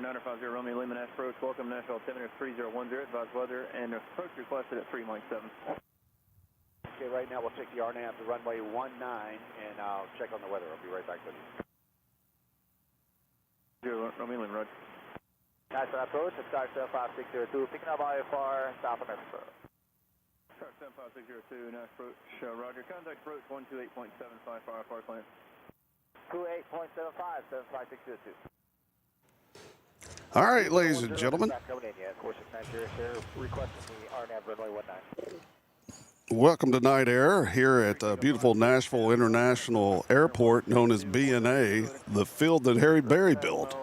950 Romeo Lima, Nash approach, welcome Nashville altimeter 3010, advised weather, and approach requested at 3 Mike 7. Okay, right now we'll take the RNAV to runway 19, and I'll check on the weather. I'll be right back with you. Romeo Lima, roger. Nashville approach, start 75602, picking up IFR, South America. Start 75602, Nash approach, roger. Contact approach 128.75 for IFR clearance. 28.75, 75602. All right, ladies and gentlemen. Welcome to Night Air here at beautiful Nashville International Airport, known as BNA, the field that Harry Berry built.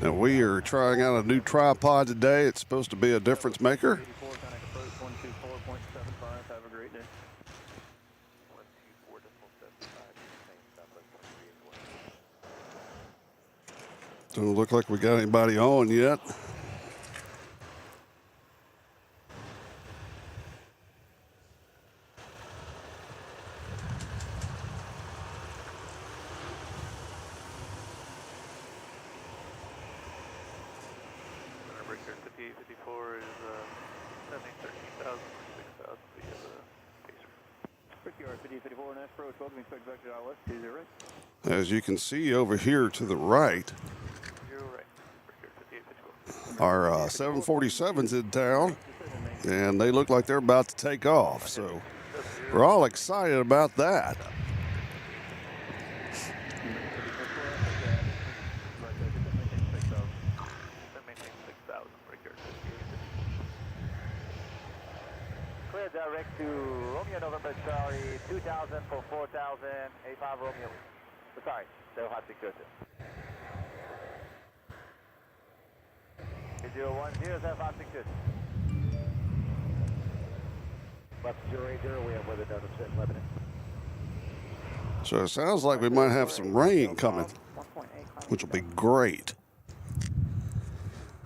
Now we are trying out a new tripod today. It's supposed to be a difference maker. Doesn't look like we got anybody on yet. Breaker 5854 is 13,000 or 6,000 feet of the pacer. 5854 Nash approach, welcome expect vector ILS 20 right. As you can see over here to the right, our 747's in town, and they look like they're about to take off. So we're all excited about that. Clear direct to Romeo November Charlie 2000 for 4000, A5 Romeo. Sorry, 75602. 010, 75602. Left 080, we have weather notice at Lebanon. So it sounds like we might have some rain coming, which will be great.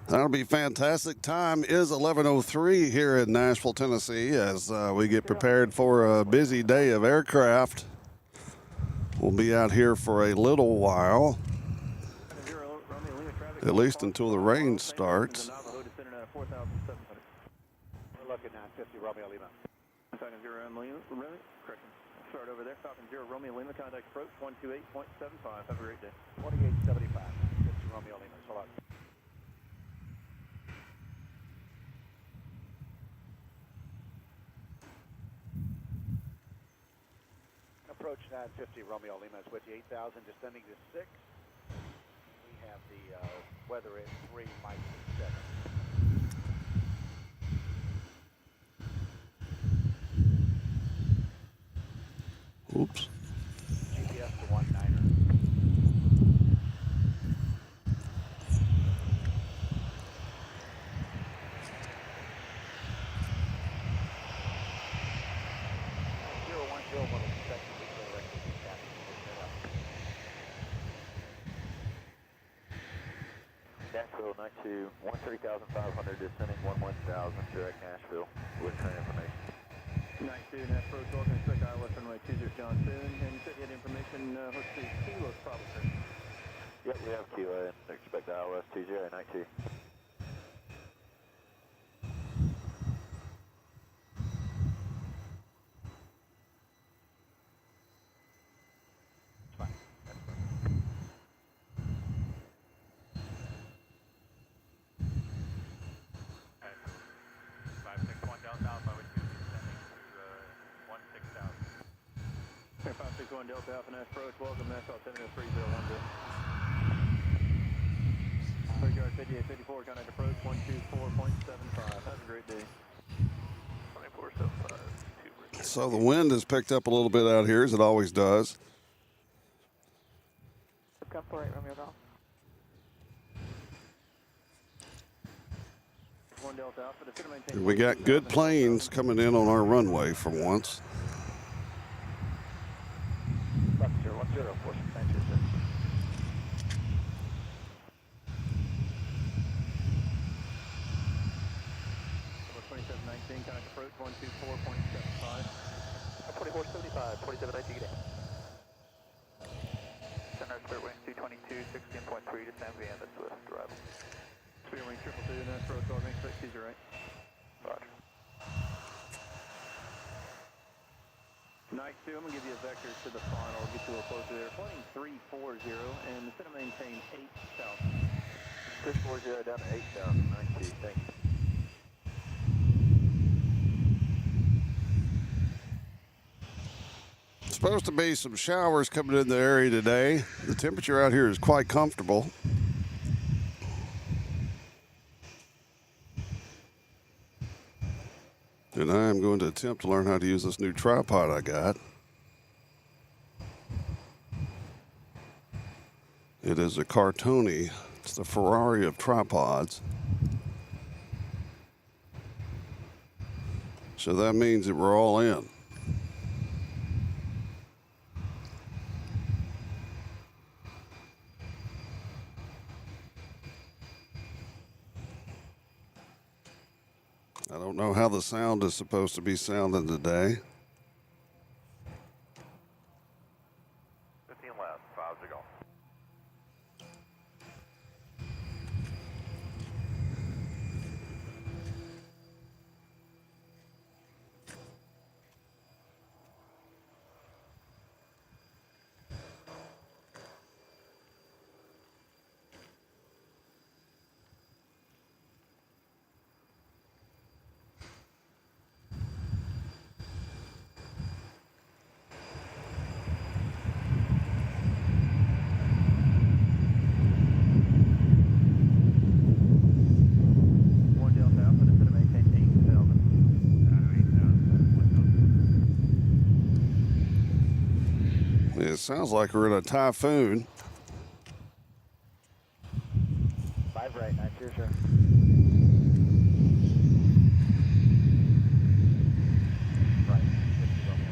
That'll be fantastic. Time is 11:03 here in Nashville, Tennessee, as we get prepared for a busy day of aircraft. We'll be out here for a little while, at least until the rain starts. We're looking at 50 Romeo Lima. Start over there, Falcon 0 Romeo Lima, contact approach 128.75. Have a great day. 2875, 50 Romeo Lima. So long. Approach 950 Romeo Lima is with you, 8,000, descending to 6. We have the weather at 3 Mike 7. Oops. GPS to 19er. Nashville 92, 13,500 descending 11,000 direct Nashville with current information. 92 Nash approach, welcome expect ILS runway 20 John soon. And you said you had information, let's see, Kilo's probably sir. Yep, we have Kilo and expect ILS 2092. Air 561 Delta Alpha Nash approach, welcome Nashville altimeter 3010. Yard 5854, contact approach 124.75. Have a great day. 2475. So the wind has picked up a little bit out here, as it always does. Come for it, Romeo Golf. We got good planes coming in on our runway for once. Left 010, force center, sir. 2719, contact approach 124.75. 2475, 2719, get in. Center Spirit Wings 222, 16.3 to San Vian, that's Swift, arrival. Spirit Wing 222, Nashville, 12 wing 6, use your right. Roger. Night 2, I'm going to give you a vector to the final, get you a little closer there. Pointing 340 and instead of maintain 8 south. 340 down to 8,000, 92, thank you. Supposed to be some showers coming in the area today. The temperature out here is quite comfortable. And I am going to attempt to learn how to use this new tripod I got. It is a Cartoni. It's the Ferrari of tripods. So that means that we're all in. I don't know how the sound is supposed to be sounding today. 15 left, 5 to go. One Delta Alpha, instead of maintain 8,000. It sounds like we're in a typhoon. 5 right, 9 2, sir. Right, 50 Romeo.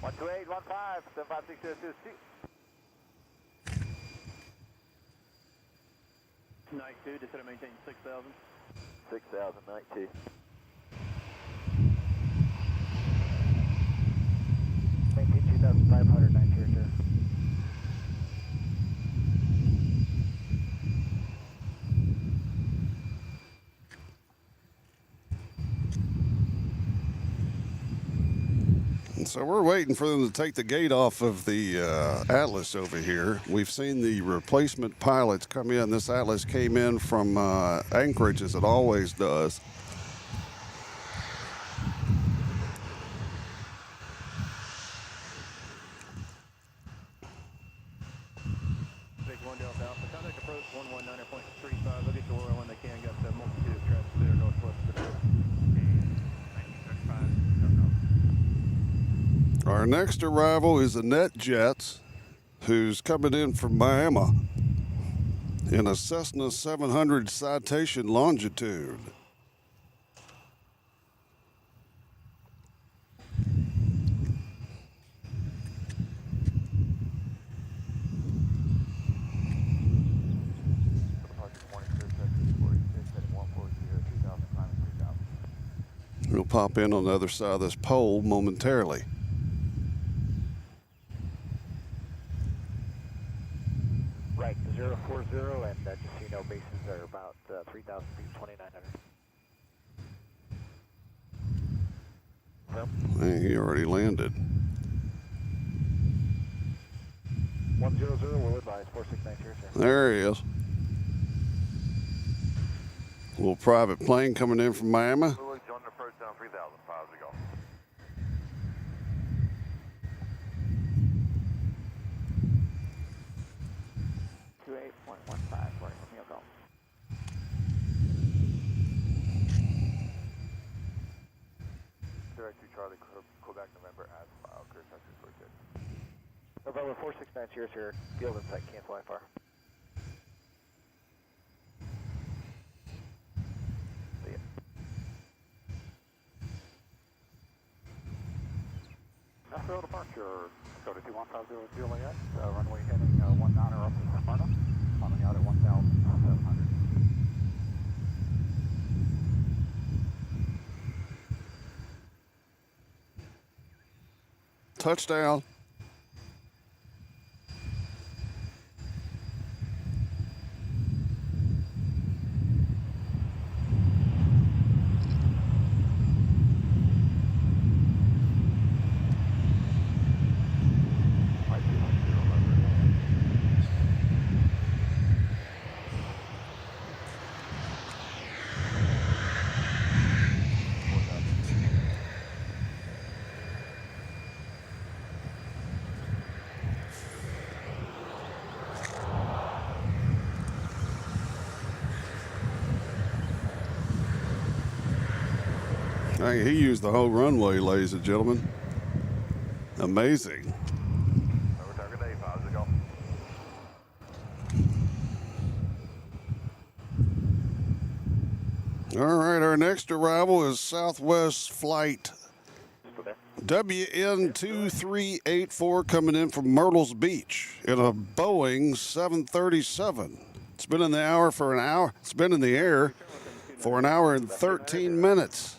One two eight, 15, 75602. Night 2, instead of maintain 6,000. 6,000, 92. Maintain 2,500, 9 2, sir. And so we're waiting for them to take the gate off of the Atlas over here. We've seen the replacement pilots come in. This Atlas came in from Anchorage, as it always does. Big 1 Delta Alpha, contact approach 119.35. They'll get to oil when they can. Got a multitude of traffic there northwest of the door. 1935, Our next arrival is the NetJets, who's coming in from Miami in a Cessna 700 Citation Longitude. We'll pop in on the other side of this pole momentarily. Right, 040, and just so you know, bases are about 3,000 feet, 2,900. Hey, he already landed. 100, we'll advise, 469 here, sir. There he is. Little private plane coming in from Miami. Louis, join the approach down 3,000, 5 to go. November 469 Cheers here. Field insight, cancel IFR. See ya. Nashville departure, Dakota 21500 Juliet, runway heading 19 up to Smyrna, coming out at 1,700. Touchdown. Hey, he used the whole runway, ladies and gentlemen. Amazing. Over target Dave, how's it go? All right, our next arrival is Southwest Flight WN2384 coming in from Myrtle's Beach in a Boeing 737. It's been in the air for an hour and 13 minutes.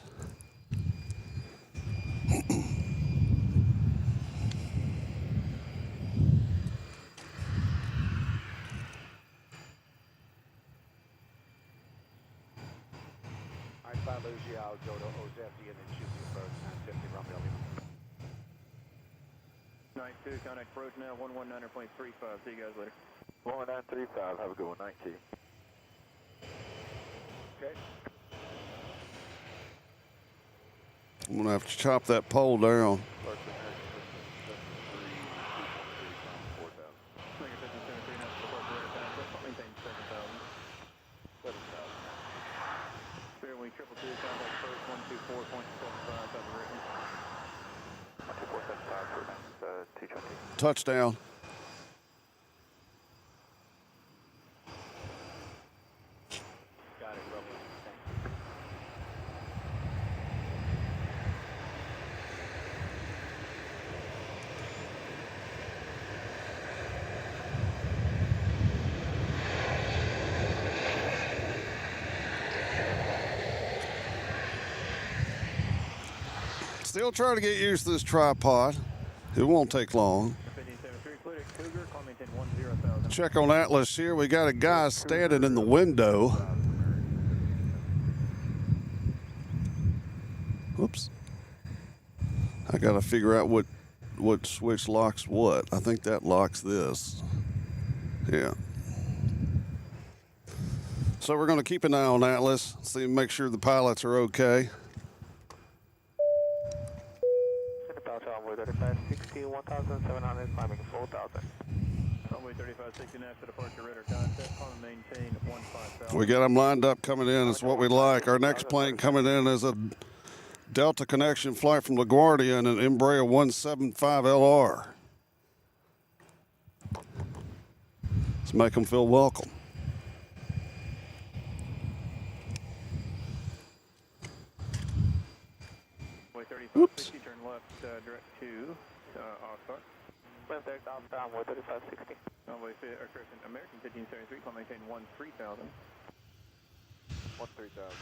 I-5 Luigi, I'll go to Ozefti and then shoot the approach 950 Romeo Lima. 92, contact approach now 119.35. See you guys later. 11935, have a good one, 92. Okay. I'm going to have to chop that pole down. Flight 1573, now support the radar pass. Maintain 7,000. 7,000. Spirit wing 222, contact approach 124.75. That's written. 12475 for T20. Touchdown. Got it, Romeo. Thanks. Still trying to get used to this tripod. It won't take long. 1573, cleared at Cougar, call maintain 10,000. Check on Atlas here. We got a guy standing in the window. Whoops. I got to figure out what switch locks what. I think that locks this. Yeah. So we're going to keep an eye on Atlas, see, make sure the pilots are okay. Runway 3560, 1,700, climbing 4,000. Runway 3560, now to departure radar contact, call and maintain 15,000. We got them lined up coming in. It's what we like. Our next plane coming in is a Delta Connection flight from LaGuardia and an Embraer 175LR. Let's make them feel welcome. Runway 3560, turn left direct to Oxford. Left there, runway 3560. Runway, American 1573, call maintain 13,000. 13,000.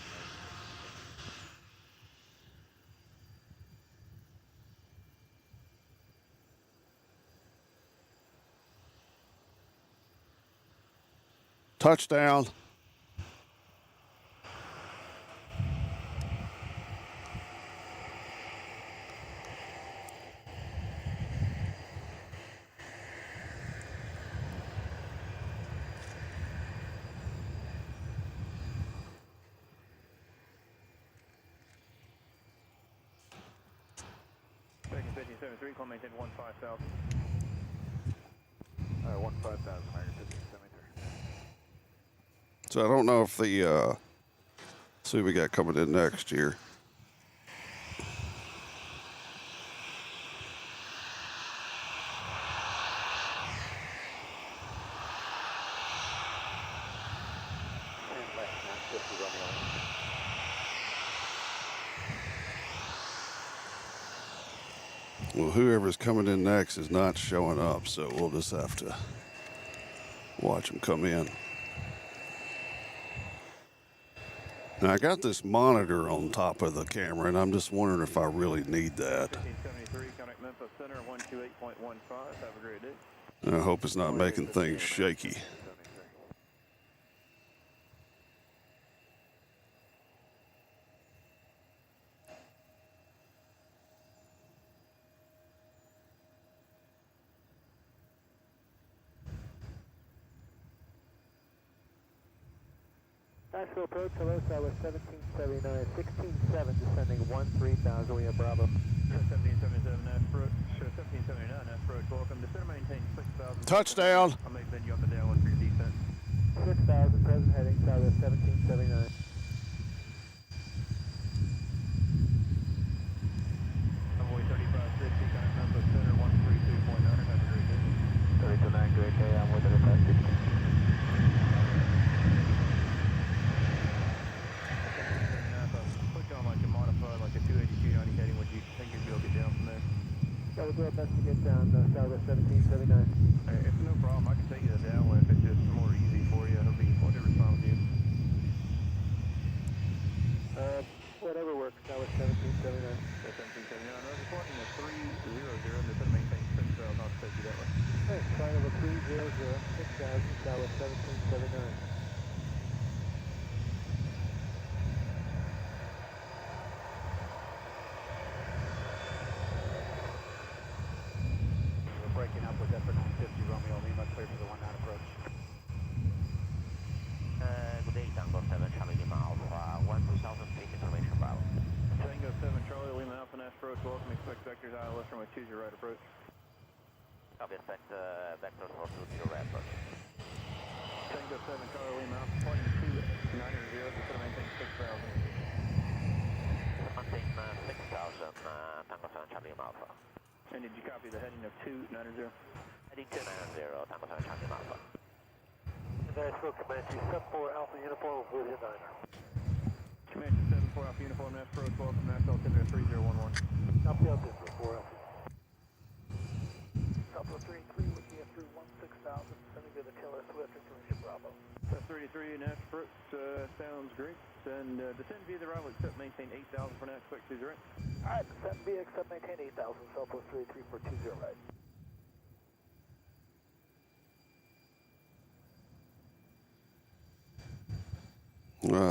Touchdown. American 1573, call maintain 15,000. 15,000, American 1573. So I don't know if the, see what we got coming in next year. Well, whoever's coming in next is not showing up, so we'll just have to watch them come in. Now, I got this monitor on top of the camera, and I'm just wondering if I really need that. 1573, contact Memphis Center, 128.15. Have a great day. And I hope it's not making things shaky. Nashville approach, hello, Southwest 1779, 16.7, descending 13,000, we have Bravo. 1777, Nashville, 1779, Nashville, welcome. Descend and maintain 6,000. Touchdown. I'll make you up and down for your descent. 6,000, present heading, Southwest 1779. Envoy 3560, contact Memphis Center, 132.9. Have a great day. 32.9, great day. I'm with 3560. Like a 282 90 heading, would you think you'd be able to get down from there? Yeah, we'll do our best to get down Southwest 1779. It's no problem. I can take you to the downwind if it's just more easy for you. It'll be whatever's fine with you. Whatever works, Southwest 1779. 1779. I was reporting a 300 and just maintain 6,000. I'll take you that way. Thanks, flight over 300, 6,000, Southwest 1779. Breaking up with Zephyr 950 Romeo Lima, clear for the 1-knot approach. Good day, Tango 7 Charlie Lima Alpha, 12000 feet information Bravo. Tango 7 Charlie Lima Alpha Nash approach. Welcome. Expect vectors ILS from a 20 right approach. Copy, expect vectors for 20 right approach. Tango 7 Charlie Lima Alpha, pointing 290, just to maintain 6,000. Maintain 6,000, Tango 7 Charlie Lima Alpha. And did you copy the heading of 290? Heading 290, Tango 7 Charlie Lima Alpha. Nashville Comanche 74 Alpha Uniform with your diner. Comanche 74 Alpha Uniform Nash approach. Welcome. Nash altimeter 3011. Alpha altimeter 4 Alpha. Alpha 33 would be a through 16,000, sending to the Taylor Swift information Bravo. 33 Nash approach sounds great. And descend via the arrival, except maintain 8,000 for now. Expect 20 right. Alright, descend via except maintain 8,000, Southwest 33 for 20 right.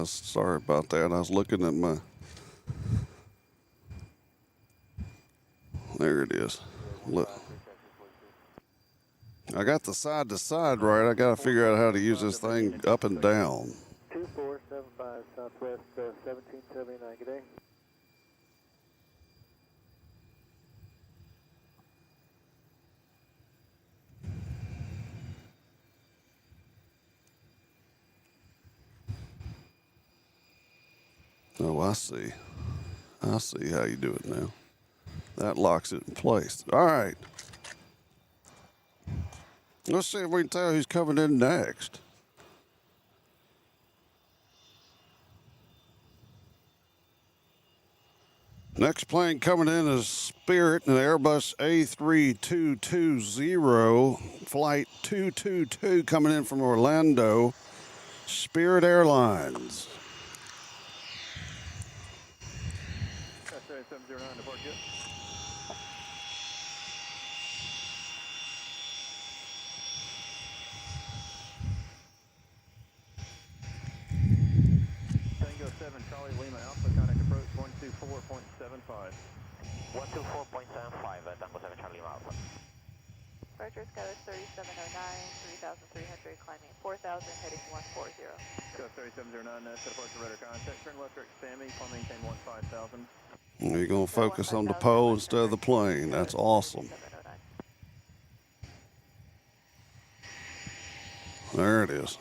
Sorry about that. I was looking at my... There it is. Look. I got the side to side right. I got to figure out how to use this thing up and down. 2475 Southwest 1779, good day. Oh, I see. I see how you do it now. That locks it in place. All right. Let's see if we can tell who's coming in next. Next plane coming in is Spirit and Airbus A3220, flight 222 coming in from Orlando, Spirit Airlines. That's 709 depart jet. Tango 7 Charlie Lima Alpha, contact approach 124.75. 124.75, Tango 7 Charlie Lima Alpha. Roger, Skyler 3709, 3,300, climbing 4,000, heading 140. Skyler 3709, set approach radar contact. Turn left direct Sammy, climb maintain 15,000. You're going to focus on the pole instead of the plane. That's awesome. 3709. There it is.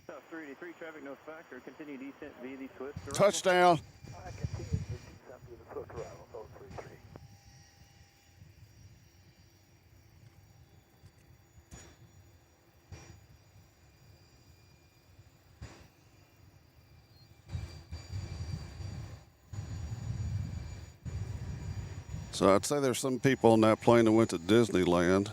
South 383, traffic no factor. Continue descent via the Swift. arrival. Touchdown. I continue to descend through the Swift arrival, 033. So I'd say there's some people on that plane that went to Disneyland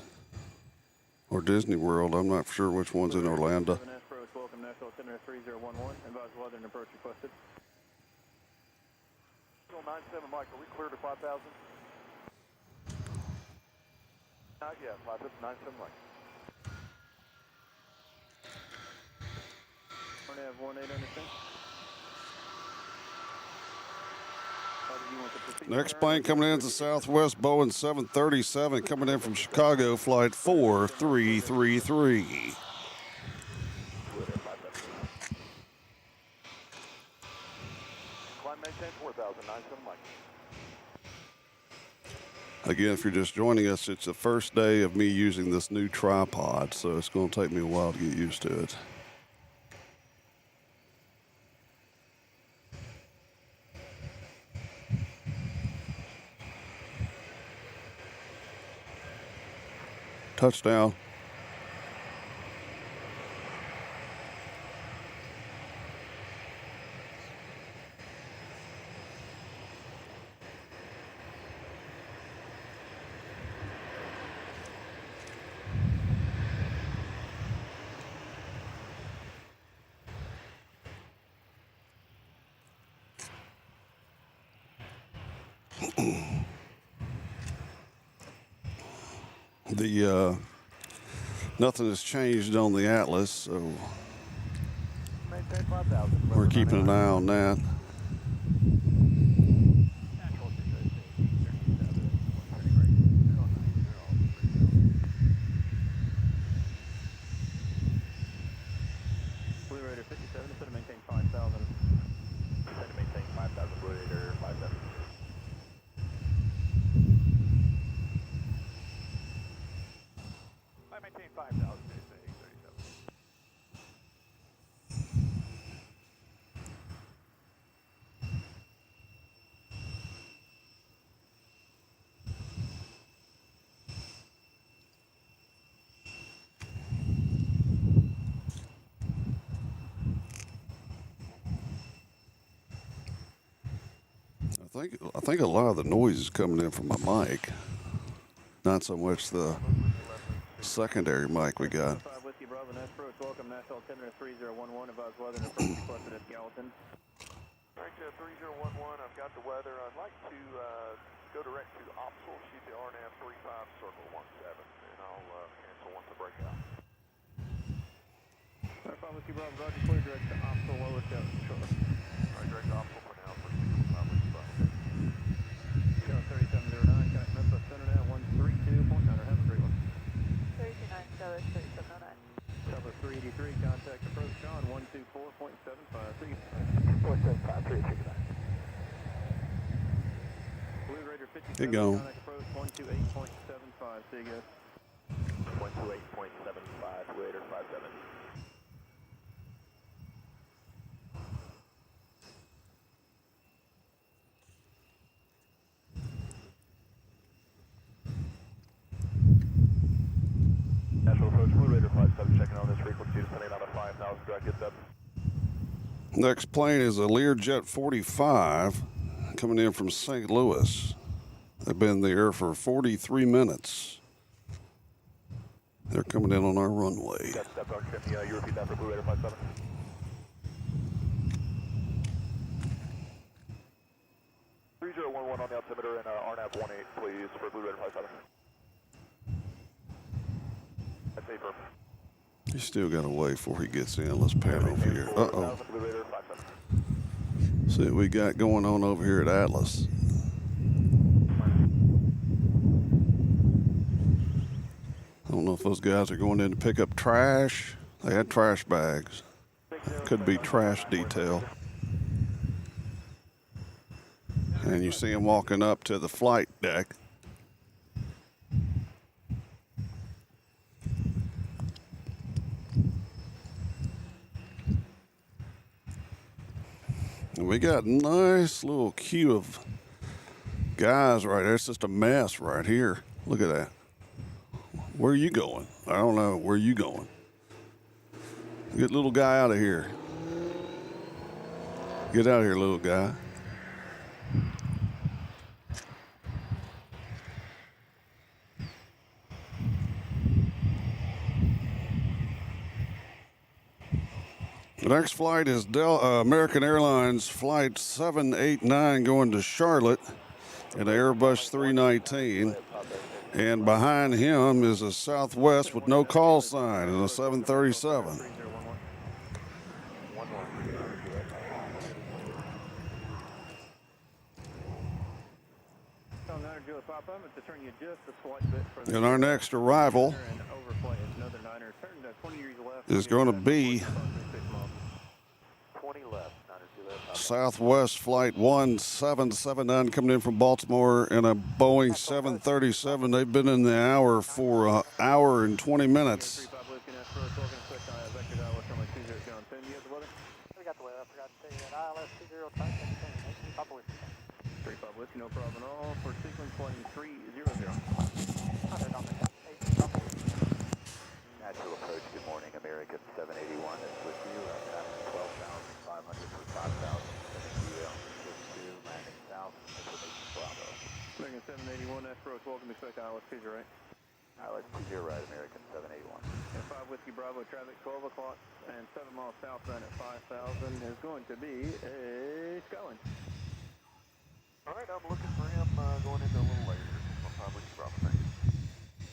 or Disney World. I'm not sure which one's in Orlando. 7 approach, welcome Nashville Center 3011. Advise weather and approach requested. 97, Mike, are we clear to 5,000? Not yet, 5,97, Mike. Nav 18, understand? Next plane coming in is the Southwest Boeing 737 coming in from Chicago, flight 4333. Climb maintain 4,000, 97, Mike. Again, if you're just joining us, it's the first day of me using this new tripod, so it's going to take me a while to get used to it. Touchdown. Nothing has changed on the Atlas, so Maintain 5,000. we're keeping an eye on that. Blue Raider 57, instead of maintain 5,000. Instead of maintain 5,000, Blue Raider 57. I maintain 5,000, 837. I think a lot of the noise is coming in from my mic, not so much the secondary mic we got. 5 Whiskey Bravo, Nash approach, welcome Nashville Center 3011. Advise weather and approach requested at Gallatin. Right, 3011, I've got the weather. I'd like to go direct to Opsal, shoot the RNAV 35, circle 17, and I'll cancel once I break out. 5 Whiskey Bravo, Roger, clear direct to Opsal, lowest out short. All right, direct to Opsal for now, for 5 Whiskey Bravo. 3709, connect Memphis Center now 132.9, have a great one. 329, Dallas 3709. Cover 383, contact approach John 124.75. See you. 475, 369. Blue Raider 57, Here you go. contact approach 128.75. See you guys. 128.75, Blue Raider 57. Nashville approach, Blue Raider 57, checking on this frequency, descending on a 5,000, direct gets up. Next plane is a Learjet 45 coming in from St. Louis. They've been in the air for 43 minutes. They're coming in on our runway. Got step out, can you repeat that for Blue Raider 57? On the altimeter and RNAV 18, please, for Blue Raider 57. That's safer. He's still got a way before he gets in. Let's pan over here. Uh-oh. Blue Raider 57. See what we got going on over here at Atlas. I don't know if those guys are going in to pick up trash. They had trash bags. Could be trash detail. And you see them walking up to the flight deck. And we got a nice little queue of guys right there. It's just a mess right here. Look at that. Where are you going? I don't know. Where are you going? Get little guy out of here. Get out of here, little guy. The next flight is American Airlines Flight 789 going to Charlotte in an Airbus 319. And behind him is a Southwest with no call sign and a 737. And our next arrival is going to be Southwest Flight 1779 coming in from Baltimore in a Boeing 737. They've been in the hour for an hour and 20 minutes. We got the weather. I forgot to tell you that. ILS 20 type 18 Papa Whiskey. 35 Whiskey, no problem at all. For sequence flight 300. Nashville approach, good morning, American 781 is with you. Traffic 12,500 for 5,000. Landing south, information Bravo. American 781, Nashville approach, welcome, expect ILS 20 right. ILS 20 right, American 781. And 5 Whiskey Bravo, traffic 12 o'clock and 7 miles southbound at 5,000 is going to be a Skyline. All right, I'm looking for him going into a little later. On 5 Whiskey Bravo, thanks.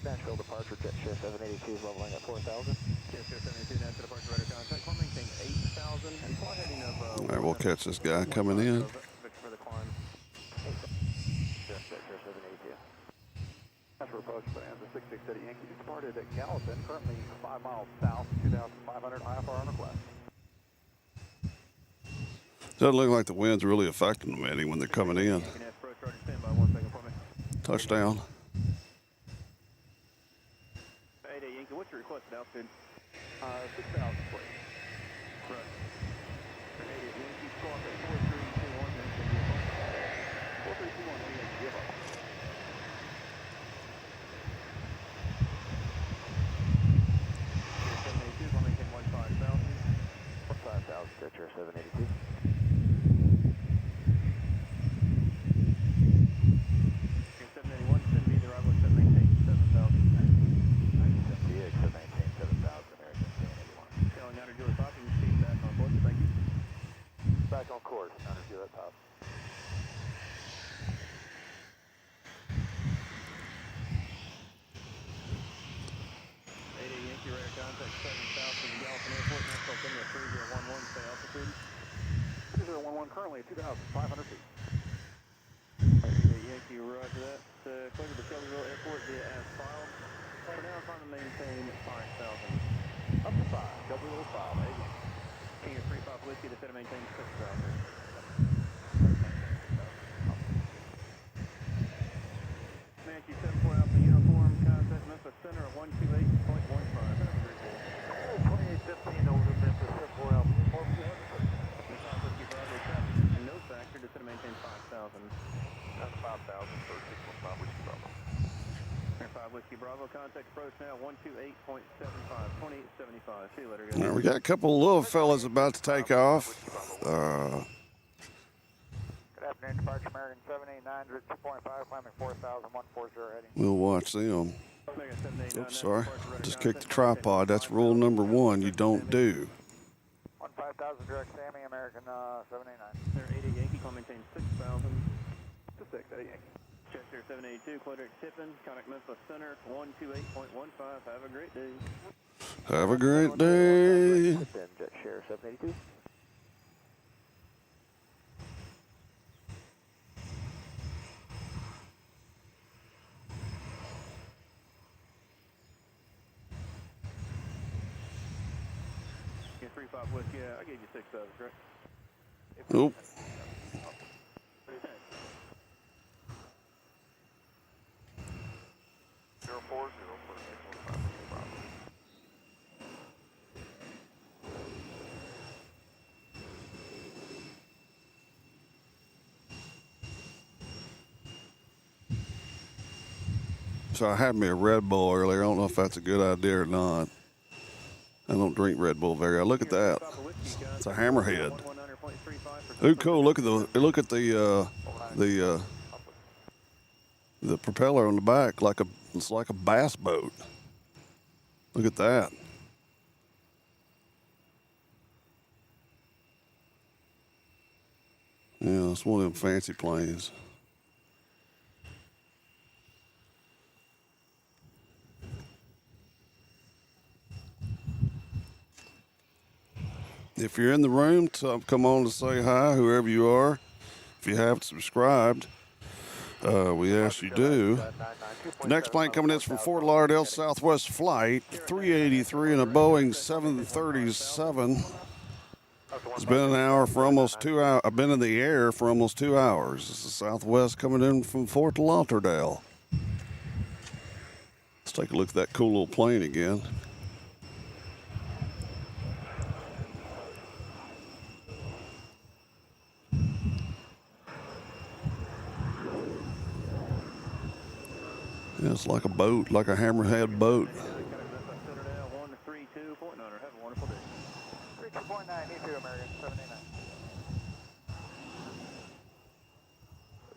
Nashville departure, jet share 782 is leveling at 4,000. Jet share 782, Nashville departure, radar contact, climb maintain 8,000 and fly heading of... All right, we'll catch this guy coming in. For the climb. Jet share 782. Nashville approach, Bonanza 6680 Yankee departed at Gallatin, currently 5 miles south, 2,500 IFR on request. Doesn't look like the wind's really affecting them any when they're coming in. Touchdown. 88 Yankee, what's your requested altitude? 6,000 please. Right. 88 Yankee, squawk at 4321, then can be a 4321, we need to give up. 782, climb maintain 15,000. 15,000, jet share 782. 781, send me the arrival at maintain 7,000. 78, to maintain 7,000, American 781. Telling Outer Juliet Pop, you can see back on course, thank you. Back on course, Outer Juliet Pop. 88 Yankee, radar contact 7,000 to Gallatin Airport, Nashville, send me a 3011, say altitude. 2011 currently at 2,500 feet. 88 Yankee, roger that. Clear to the Shelbyville Airport via as filed. For now, trying to maintain 5,000. Up to 5, Shelbyville 5, again. King of 35 Whiskey to set to maintain 6,000. Nancy 74 Alpha Uniform, contact Memphis Center at 128.15. 2815 over Memphis 74 Alpha Uniform. Whiskey Bravo traffic, no factor to set to maintain 5,000. That's 5,000 for 615 Whiskey Bravo. 5 Whiskey Bravo, contact approach now 128.75, 2875. See you later, guys. Now, we got a couple of little fellas about to take off. Good afternoon, departure American 789, 2.5, climbing 4,000, 140 heading. We'll watch them. Mega 789, Oops, sorry. Just kicked the tripod. That's rule number 1 you don't do. 15,000 direct Sammy, American 789. There 80 Yankee, call maintain 6,000. To 6, Yankee. Jet share 782, Quadrant Tippin, contact Memphis Center 128.15. Have a great day. Have a great day. Then jet share 782. Yeah, 35 Whiskey, yeah, I gave you 6,000, correct? Nope. 040 for 615 Whiskey Bravo. So I had me a Red Bull earlier. I don't know if that's a good idea or not. I don't drink Red Bull very well. Look at that. It's a hammerhead. Ooh, cool. Look at the propeller on the back, it's like a bass boat. Look at that. That's one of them fancy planes. If you're in the room, come on to say hi, whoever you are. If you haven't subscribed, we ask you do. The next plane coming in is from Fort Lauderdale, Southwest Flight 383 in a Boeing 737. It's been an hour for almost 2 hours. I've been in the air for almost 2 hours. This is Southwest coming in from Fort Lauderdale. Let's take a look at that cool little plane again. Yeah, it's like a boat, like a hammerhead boat. Center now, 132.9. Have a wonderful day. 32.9, E2 American 789.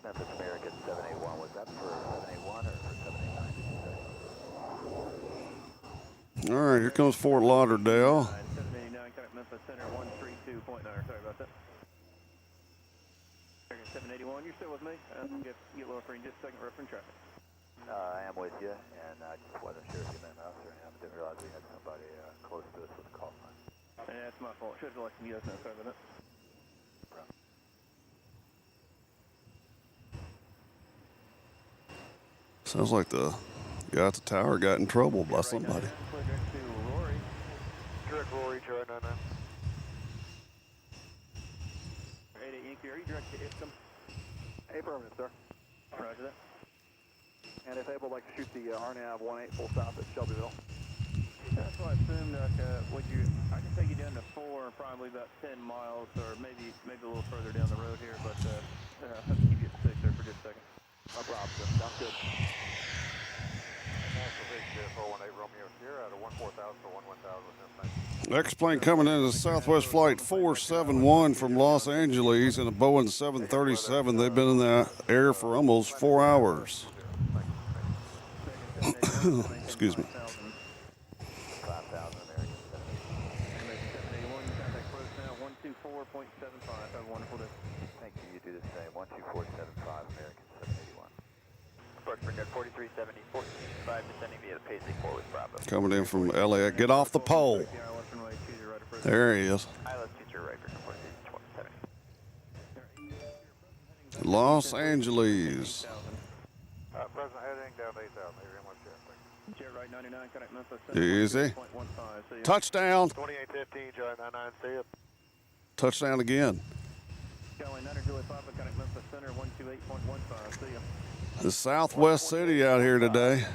Memphis American 781, was that for 781 or for 789, did you say? All right, here comes Fort Lauderdale. 789, contact Memphis Center, 132.9. Sorry about that. American 781, you're still with me? Get a little free in just a second, reference traffic. I am with you, and I just wasn't sure if you meant us or him. Didn't realize we had somebody close to us with a call sign. Yeah, that's my fault. Should have let some US know. Sorry about that. Sounds like the guy at the tower got in trouble by somebody. Clear direct to Rory. Direct Rory, Charlie 99. 88 Yankee, are you direct to Ipsum? Affirmative, sir. Roger that. And if able, like to shoot the RNAV 18 full south at Shelbyville. That's what I assumed. I can take you down to 4, probably about 10 miles, or maybe a little further down the road here, but I'll have to keep you at 6 there for just a second. No problem, sir. Sounds good. Nashville Big 418 Romeo Sierra out of 14,000 to 11,000. Next plane coming in is Southwest Flight 471 from Los Angeles in a Boeing 737. They've been in the air for almost 4 hours. Excuse me. 5,000 American 781, contact close now, 124.75. Have a wonderful day. Thank you, you do the same. 12475 American 781. Approach for net 4370, 14.5, descending via the Paisley 4 with Bravo. Coming in from LA. Get off the pole. There he is. Pilot teacher right for 4670. Los Angeles. Present heading down to 8,000. Jet right 99, contact Memphis. Easy. 1.15. Touchdown. 2815, Charlie 99, see it. Touchdown again. Charlie 9 Julie Papa, contact Memphis Center, 128.15. See ya. The Southwest City out here today.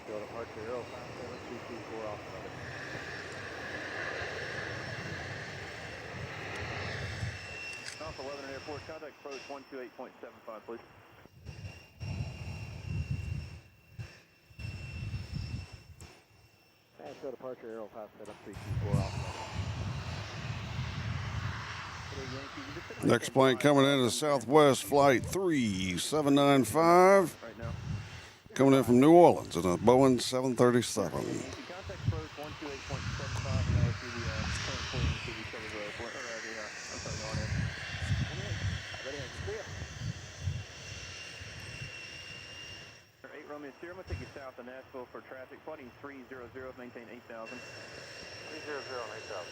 Go to Park Zero, 5724 off. Alpha 11 Airport, contact approach 128.75, please. Nashville departure, Aero 5724 off. Next plane coming in is Southwest Flight 3795. Right now. Coming in from New Orleans in a Boeing 737. Contact approach 128.75, and I'll see the current fleeing to the Shelbyville Airport, or I'm sorry, on it. Ready, 8 Romeo Sierra, I'm going to take you south of Nashville for traffic. Flighting 300, maintain 8,000. 300 and 8,000.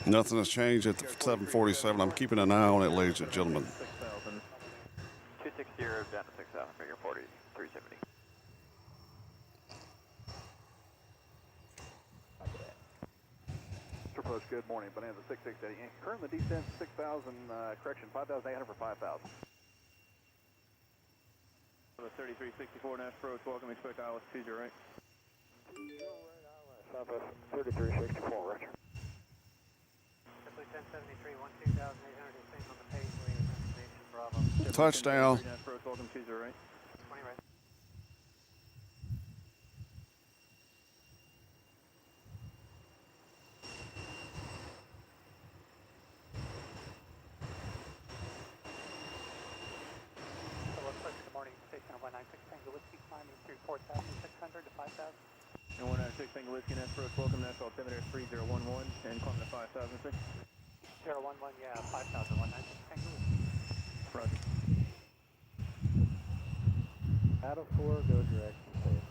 Nothing has changed at the 747. I'm keeping an eye on it, ladies and gentlemen. 6,000. 260 down to 6,000, figure 40, 370. Approach, good morning. Bonanza 6680. Currently descent 6,000, correction, 5,800 for 5,000. 3364 Nash approach, welcome, expect ILS 20, right? Southwest 3364, Roger. 1073, 12,800 is same on the page, waiting information, Bravo. Touchdown. Nash approach, welcome 20, right? 20 right. So let's push, good morning, station 196 Tango Whiskey, climbing through 4,600 to 5,000. And 196 Tango Whiskey, Nashville, welcome, Nashville altimeter 3011, and climb to 5006. 011, yeah, 5001. Thank you. Roger. Out of 4, go direct to stay at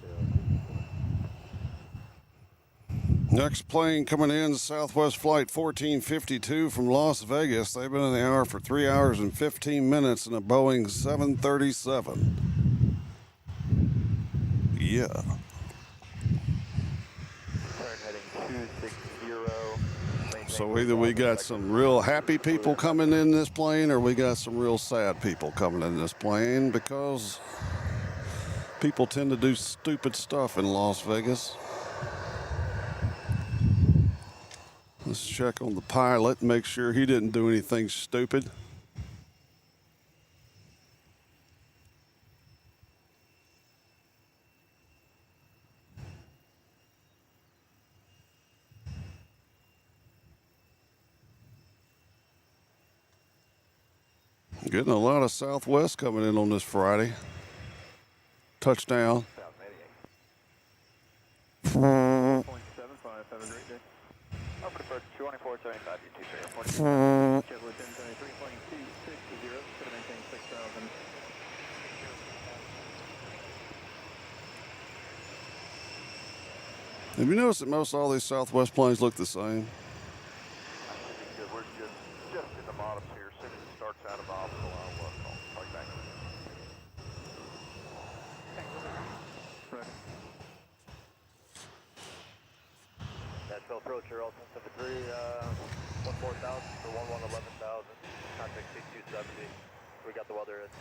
0. Next plane coming in, Southwest Flight 1452 from Las Vegas. They've been in the air for 3 hours and 15 minutes in a Boeing 737. Yeah. Turn heading 260. So either we got some real happy people coming in this plane or we got some real sad people coming in this plane because people tend to do stupid stuff in Las Vegas. Let's check on the pilot, make sure he didn't do anything stupid. Getting a lot of Southwest coming in on this Friday. Touchdown. 0.75, have a great day. Over to Bird 2475, U23. Chevrolet 1073, flying 260, should have maintained 6,000. Have you noticed that most all these Southwest planes look the same? Because we're just in the bottoms here. As soon as it starts out of optimal, I'll call you back. Roger. Nashville approach, you're all 1073, 14,000 for 11,000. Contact C270. We got the weather at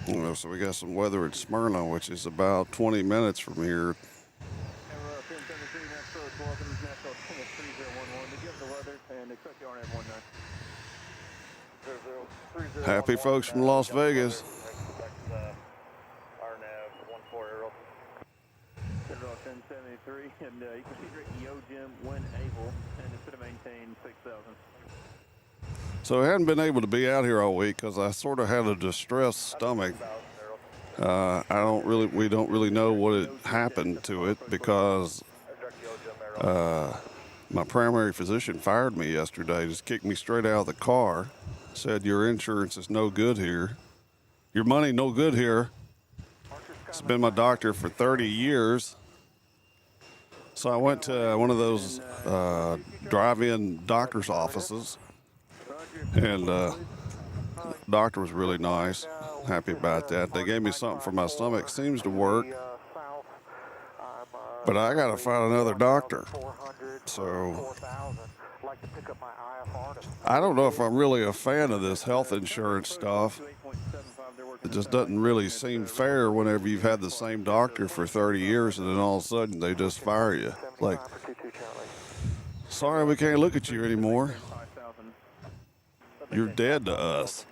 Smyrna. So we got some weather at Smyrna, which is about 20 minutes from here. Chevrolet 1073, Nashville, welcome, Nashville 3011. Did you have the weather and expect the RNAV 19? Happy folks from Las Vegas. RNAV 14 Aero. Chevrolet 1073, and you can see direct Yo Jim when able, and it should have maintained 6,000. So I hadn't been able to be out here all week because I sort of had a distressed stomach. We don't really know what had happened to it because my primary physician fired me yesterday, just kicked me straight out of the car, said your insurance is no good here. Your money no good here. It's been my doctor for 30 years. So I went to one of those drive-in doctor's offices, and doctor was really nice. Happy about that. They gave me something for my stomach. Seems to work. But I got to find another doctor. So I don't know if I'm really a fan of this health insurance stuff. It just doesn't really seem fair whenever you've had the same doctor for 30 years and then all of a sudden they just fire you. Like, sorry, we can't look at you anymore. You're dead to us.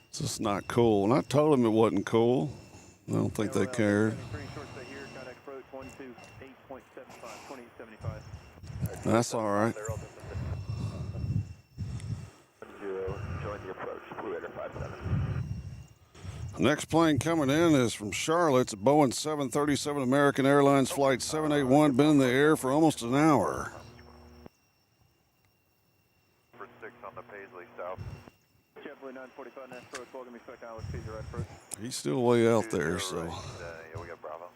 It's just not cool. And I told them it wasn't cool. I don't think they cared. That's all right. Next plane coming in is from Charlotte. It's a Boeing 737 American Airlines Flight 781. Been in the air for almost an hour. For 6 on the Paisley South. Chevrolet 945 Nashville, welcome, expect Alex Caesar right first. He's still way out there, so. Yeah, we got Bravo.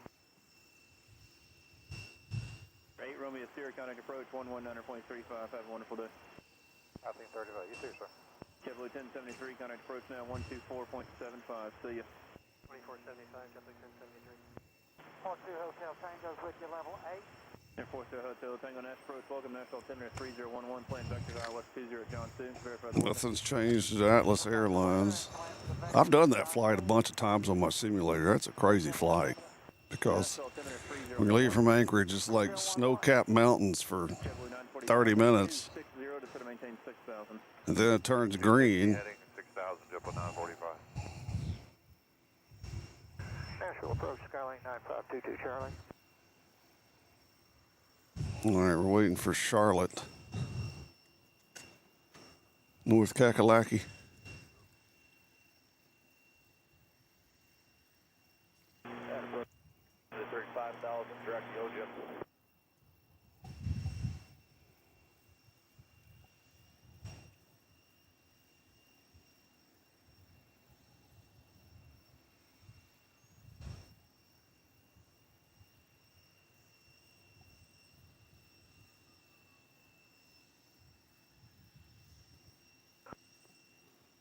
8 Romeo Sierra, contact approach 119.35. Have a wonderful day. I think 35. You too, sir. Chevrolet 1073, contact approach now 124.75. See ya. 2475, Chevrolet 1073. 42 Hotel Tango's with you, level 8. Air Force Hotel Tango Nashville approach, welcome, Nashville altimeter 3011, plane vector West 20 John 2. Verify the Nothing's changed at Atlas Airlines. I've done that flight a bunch of times on my simulator. That's a crazy flight because when you leave from Anchorage, it's like snow-capped mountains for 30 minutes. And then it turns green. Heading 6,000, jump on 945. Nashville approach, Skylink 9522 Charlie. All right, we're waiting for Charlotte. North Kakalaki. 5000, direct Yo-Jim.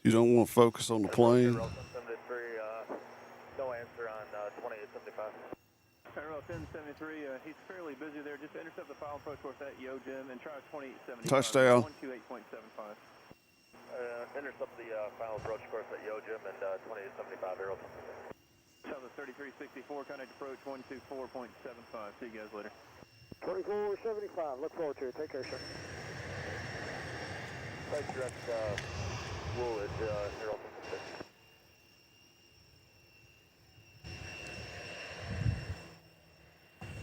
You don't want to focus on the plane. No answer on 2875. Aero 1073, he's fairly busy there. Just intercept the final approach course at Yo-Jim and try 2875. Touchdown. 128.75. Intercept the final approach course at Yo-Jim and 2875 Aero. Tell the 3364, contact approach 124.75. See you guys later. 2475, look forward to it. Take care, sir. Site direct Woolwich, Aero.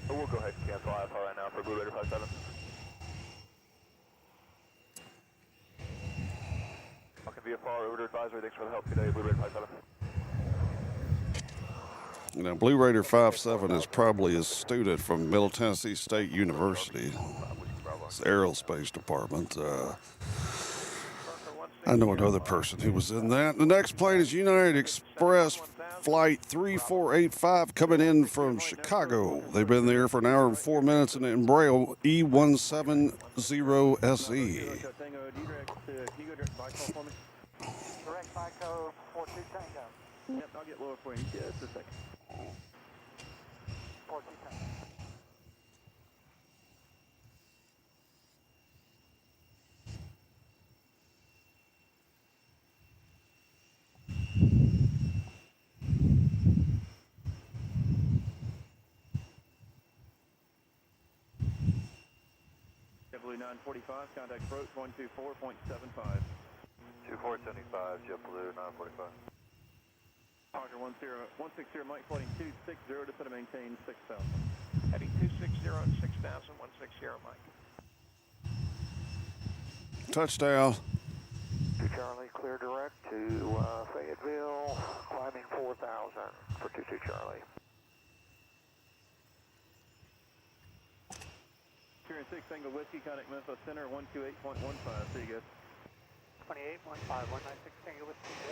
We'll go ahead and cancel IFR right now for Blue Raider 57. Fucking VFR, over to advisory, thanks for the help today, Blue Raider 57. You know, Blue Raider 57 is probably a student from Middle Tennessee State University. It's the aerospace department. I know another person who was in that. The next plane is United Express Flight 3485 coming in from Chicago. They've been there for an hour and 4 minutes in Embraer E170SE. Direct FICO 42 Tango. Yep, I'll get lower for you. Just a second. 42 Tango. JetBlue 945, contact approach 124.75. 2475, JetBlue 945. Roger 160, Mike flighting 260, descend to maintain 6000. Heading 260 and 6000, 160, Mike. Touchdown. 2 Charlie, clear direct to Fayetteville, climbing 4000 for 22 Charlie. Sierra 6 Tango Whiskey, contact Memphis Center 128.15. See you guys. 2815, 196 Tango with TJ.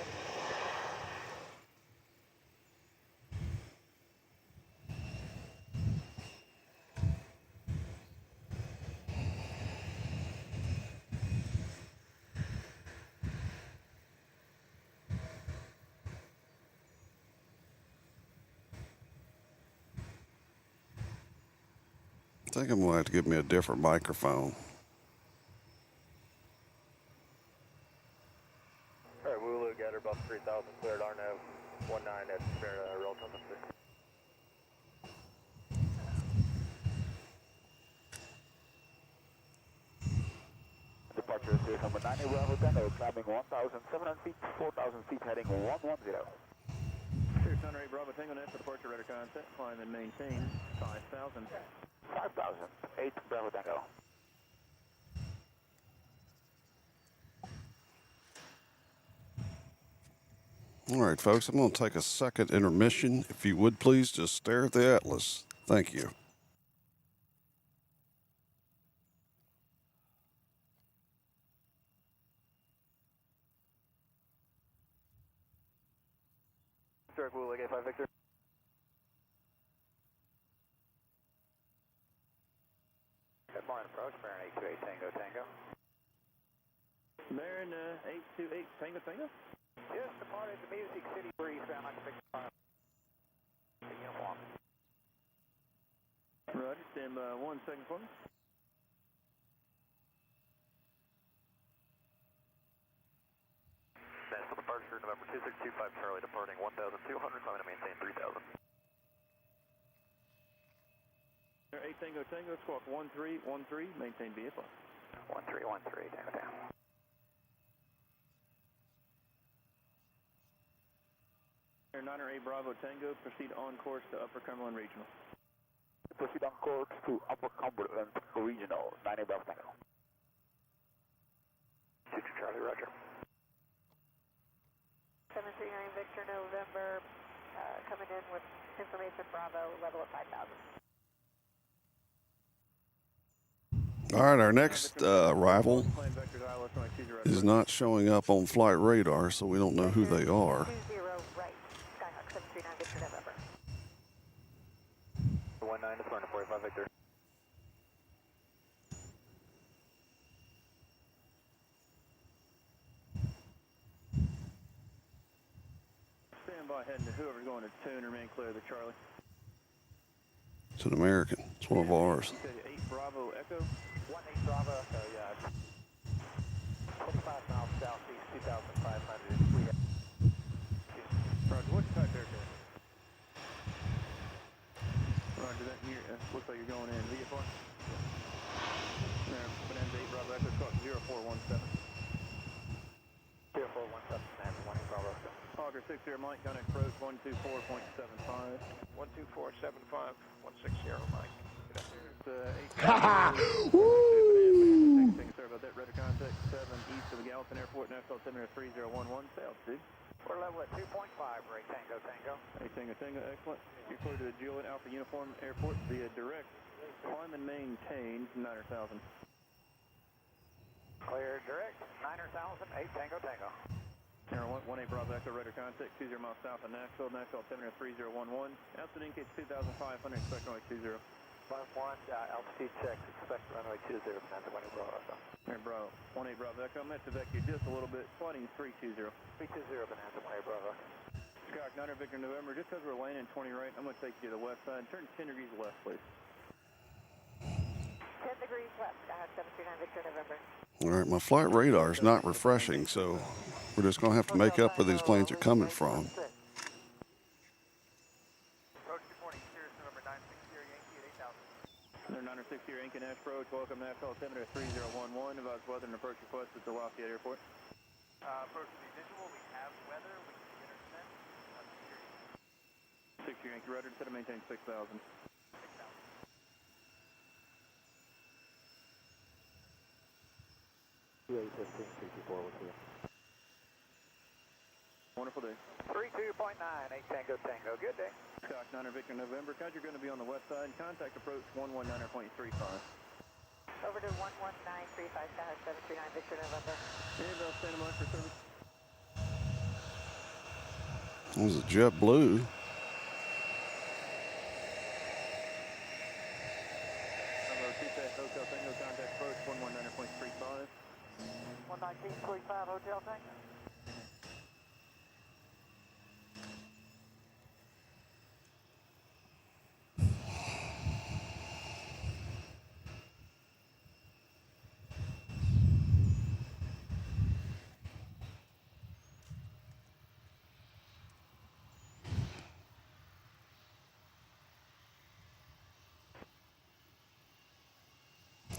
I think I'm going to have to get me a different microphone. Alright, Wooloo, Gator, Buff 3000, cleared RNAV 19 at Spirit, Rail Tunnel 6. Departure is number 90, Bravo Tango, climbing 1,700 feet, 4,000 feet, heading 110. Sierra Thunder 8 Bravo Tango Net for departure radar contact, climb and maintain 5000. 5,000, 8 Bravo Tango. All right, folks, I'm going to take a second intermission. If you would please just stare at the Atlas. Thank you. Direct Wooloo, Gate 5 Victor. Good morning, approach, Baron 828 Tango Tango. Marin 828 Tango Tango. Just departed the Music City Breeze, sound like a big fire. Uniform. Roger, stand by 1 second for me. Nashville departure, November 2625 Charlie, departing 1,200, climbing to maintain 3,000. Air 8 Tango Tango, squawk 1313, maintain VFR. 1313 Tango Tango. Air 9 8 Bravo Tango, proceed on course to Upper Cumberland Regional. Proceed on course to Upper Cumberland Regional, 90 Bravo Tango. 2 Charlie, roger. 739 Victor November, coming in with information Bravo, level at 5,000. All right, our next arrival Plan vectors ILS runway 20 right. is not showing up on flight radar, so we don't know who they are. 20 right, Skyhawk 739 Victor November. 19 to Smyrna, 45 Victor. Stand by heading to whoever's going to tune, remain clear of the Charlie. It's an American. It's one of ours. You said 8 Bravo Echo. 18 Bravo Echo, yeah. 25 miles southeast, 2,500. We have Roger, what's your type aircraft? Roger, that here, looks like you're going in VFR. Bonanza 8 Bravo Echo, squawk 0417. 0417, Bonanza 1 Bravo Echo. Auger 60 Mike, contact approach 124.75. 12475, 160 Mike. Sorry about that. Radar contact 7 east of the Gallatin Airport, Nashville 3011, south 2. We're level at 2.5, Ray Tango Tango. Hey, Tango, excellent. You're clear to the Juliet Alpha Uniform Airport via direct climb and maintain 9,000. Clear direct, 9,000, 8 Tango Tango. Air 18 Bravo Echo, radar contact 20 miles south of Nashville, Nashville 3011. Altitude indicates 2,500, expect runway 20. 1, altitude checks, expect runway 20, Bonanza 1 Bravo Echo. Air Bravo, 18 Bravo Echo, I'm at the vector just a little bit, sliding 320. 320, Bonanza 1 Bravo Echo. Skyhawk 9 Victor November, just because we're landing 20 right, I'm going to take you to the west side. Turn 10 degrees left, please. 10 degrees left, Skyhawk 739 Victor November. All right, my flight radar is not refreshing, so we're just going to have to make up where these planes are coming from. Approach 240, Sirius November 960 Yankee at 8,000. They're 960 Yankee Nash Approach, welcome Nashville 3011, advise weather and approach request at the Lafayette Airport. Approach to be visual, we have weather, we can intercept. 60 Yankee rudder, set to maintain 6,000. 2815, 324 with you. Wonderful day. 32.9, 8 Tango Tango. Good day. Skyhawk 9 Victor November, cause you're going to be on the west side, contact approach 119.35. Over to 11935, Skyhawk 739 Victor November. Annabelle, stand by for service. It was a JetBlue. Hello, TSAT Hotel Tango, contact approach 119.35. 11935 Hotel Tango.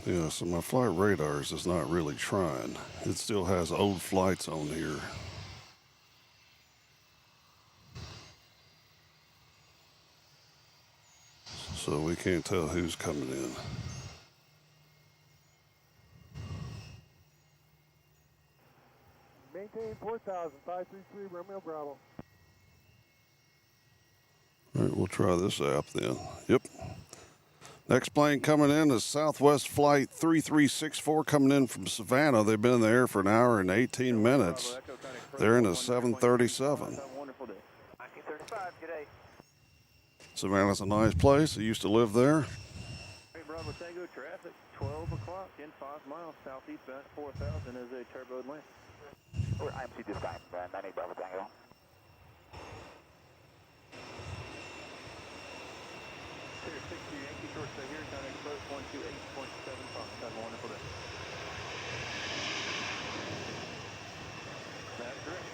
Yeah, so my flight radars is not really trying. It still has old flights on here. So we can't tell who's coming in. Maintain 4,000, 533 Romeo Bravo. All right, we'll try this app then. Yep. Next plane coming in is Southwest Flight 3364 coming in from Savannah. They've been in the air for an hour and 18 minutes. They're in a 737. Wonderful day. 1935, good day. Savannah's a nice place. I used to live there. Hey, Bravo Tango, traffic 12 o'clock in 5 miles southeast bound 4,000 is a turbo land. We're IMC this time, 98 Bravo Tango. Here, 60 Yankee short stay here, contact approach 128.75. Have a wonderful day. That's correct.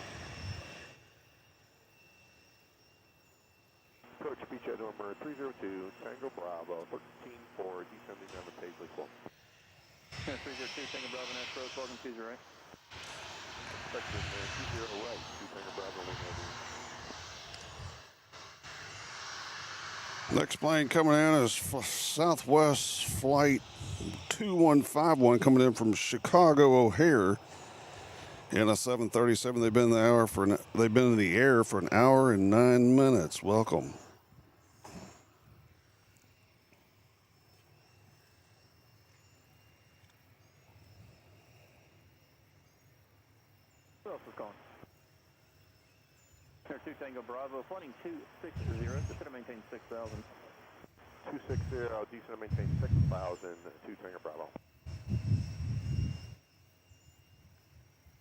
Approach beachhead number 302, Tango Bravo, 13-4, descending down to Paisley Close. 302 Tango Bravo Nash Approach, welcome to right. Expecting 20 right, 2 Tango Bravo, wing over. Next plane coming in is Southwest Flight 2151 coming in from Chicago O'Hare. In a 737, they've been in the air for an hour and 9 minutes. Welcome. Who else is calling? Air 2 Tango Bravo, flighting 260, descend to maintain 6,000. 260, descend to maintain 6,000, 2 Tango Bravo.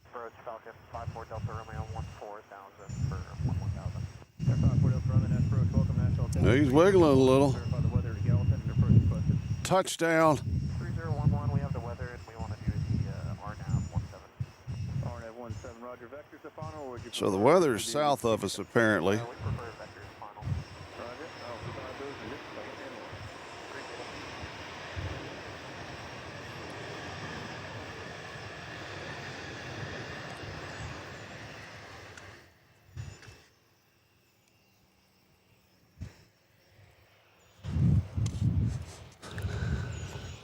Approach Falcon 54 Delta Romeo 14,000 for 11,000. Air 54 Delta Romeo, Nash approach, welcome Nashville International. He's wiggling a little. Verify the weather to Gallatin and approach requested. Touchdown. 3011, we have the weather and we want to do the RNAV 17. RNAV 17, roger. Vectors to final, or would you So the prefer weather's to do- south of us, apparently. We prefer vectors final. Roger. I'll provide those in just a second. Stand by.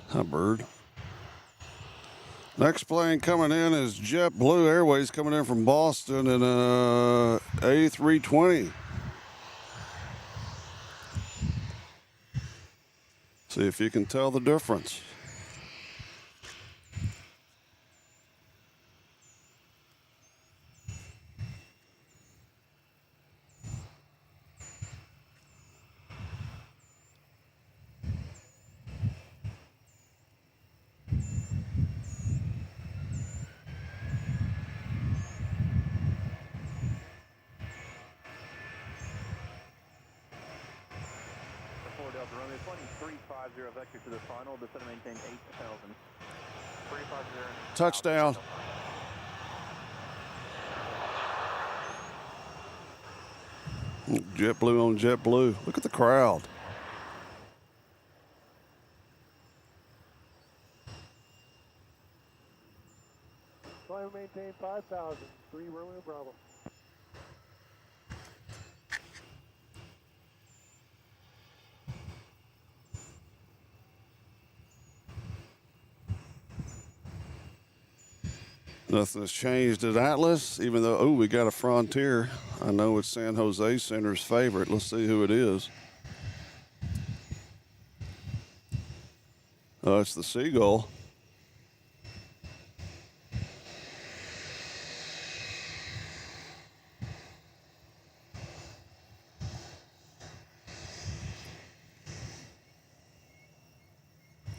Hi, bird. Next plane coming in is JetBlue Airways coming in from Boston in a A320. See if you can tell the difference. Delta Romeo, 2350 vector to the final, descend to maintain 8,000. 350. Touchdown. JetBlue on JetBlue. Look at the crowd. Climb maintain 5,000. 3 Romeo Bravo. Nothing has changed at Atlas, even though, oh, we got a Frontier. I know it's San Jose Center's favorite. Let's see who it is. Oh, it's the Seagull.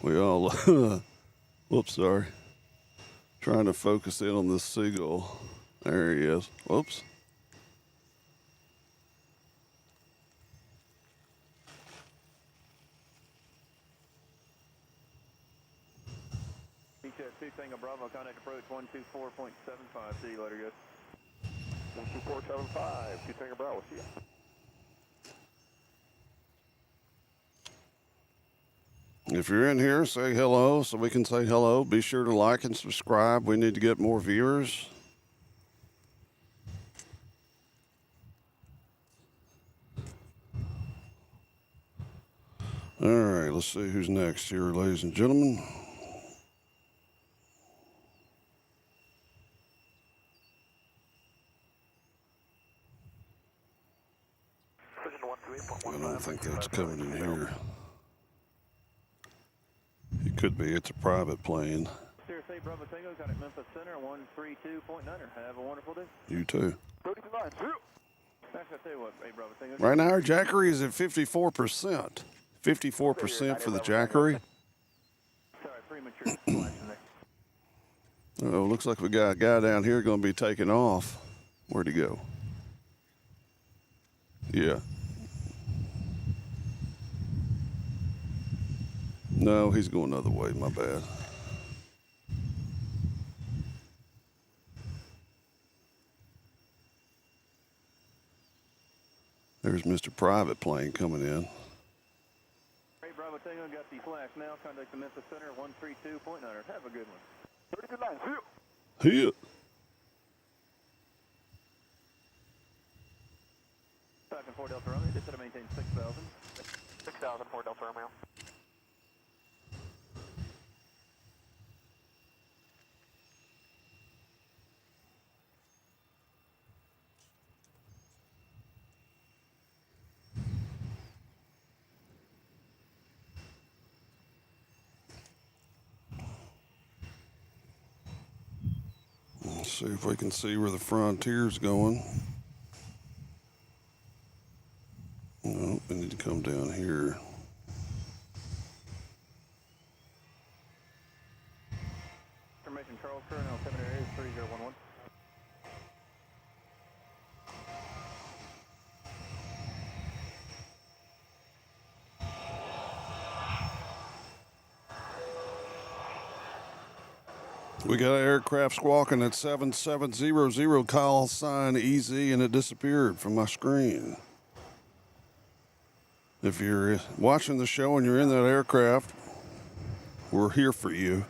We all, whoops, sorry. Trying to focus in on this Seagull. There he is. Whoops. Beach 2 Tango Bravo, contact approach 124.75. See you later, guys. 12475, 2 Tango Bravo, see ya. If you're in here, say hello so we can say hello. Be sure to like and subscribe. We need to get more viewers. All right, let's see who's next here, ladies and gentlemen. I don't think that's coming in here. It could be. It's a private plane. Sirius 8 Bravo Tango, contact Memphis Center 132.9. Have a wonderful day. You too. 39, zero. Actually, I'll tell you what, 8 Bravo Tango. Right now, our Jackery is at 54%. 54% for the Jackery. Sorry, premature flashing there. Oh, looks like we got a guy down here going to be taking off. Where'd he go? Yeah. No, he's going the other way. My bad. There's Mr. Private Plane coming in. Hey, Bravo Tango, got the flash now. Contact the Memphis Center 132.9. Have a good one. 39, zero. Here. Falcon 4 Delta Romeo, just to maintain 6,000. 6,000 for Delta Romeo. Let's see if we can see where the Frontier's going. No, we need to come down here. Information Charles Curran on 7 areas 3011. We got an aircraft squawking at 7700, call sign EZ, and it disappeared from my screen. If you're watching the show and you're in that aircraft, we're here for you.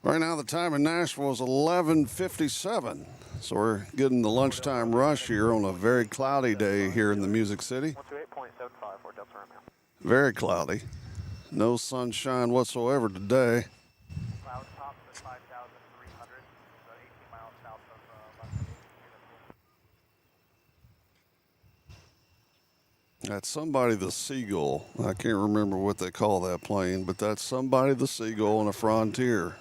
Right now, the time in Nashville is 11:57, so we're getting the lunchtime rush here on a very cloudy day here in the Music City. 128.75 for Delta Romeo. Very cloudy. No sunshine whatsoever today. Cloud tops at 5,300, so 18 miles south of Las Vegas. That's somebody the Seagull. I can't remember what they call that plane, but that's somebody the Seagull on a Frontier.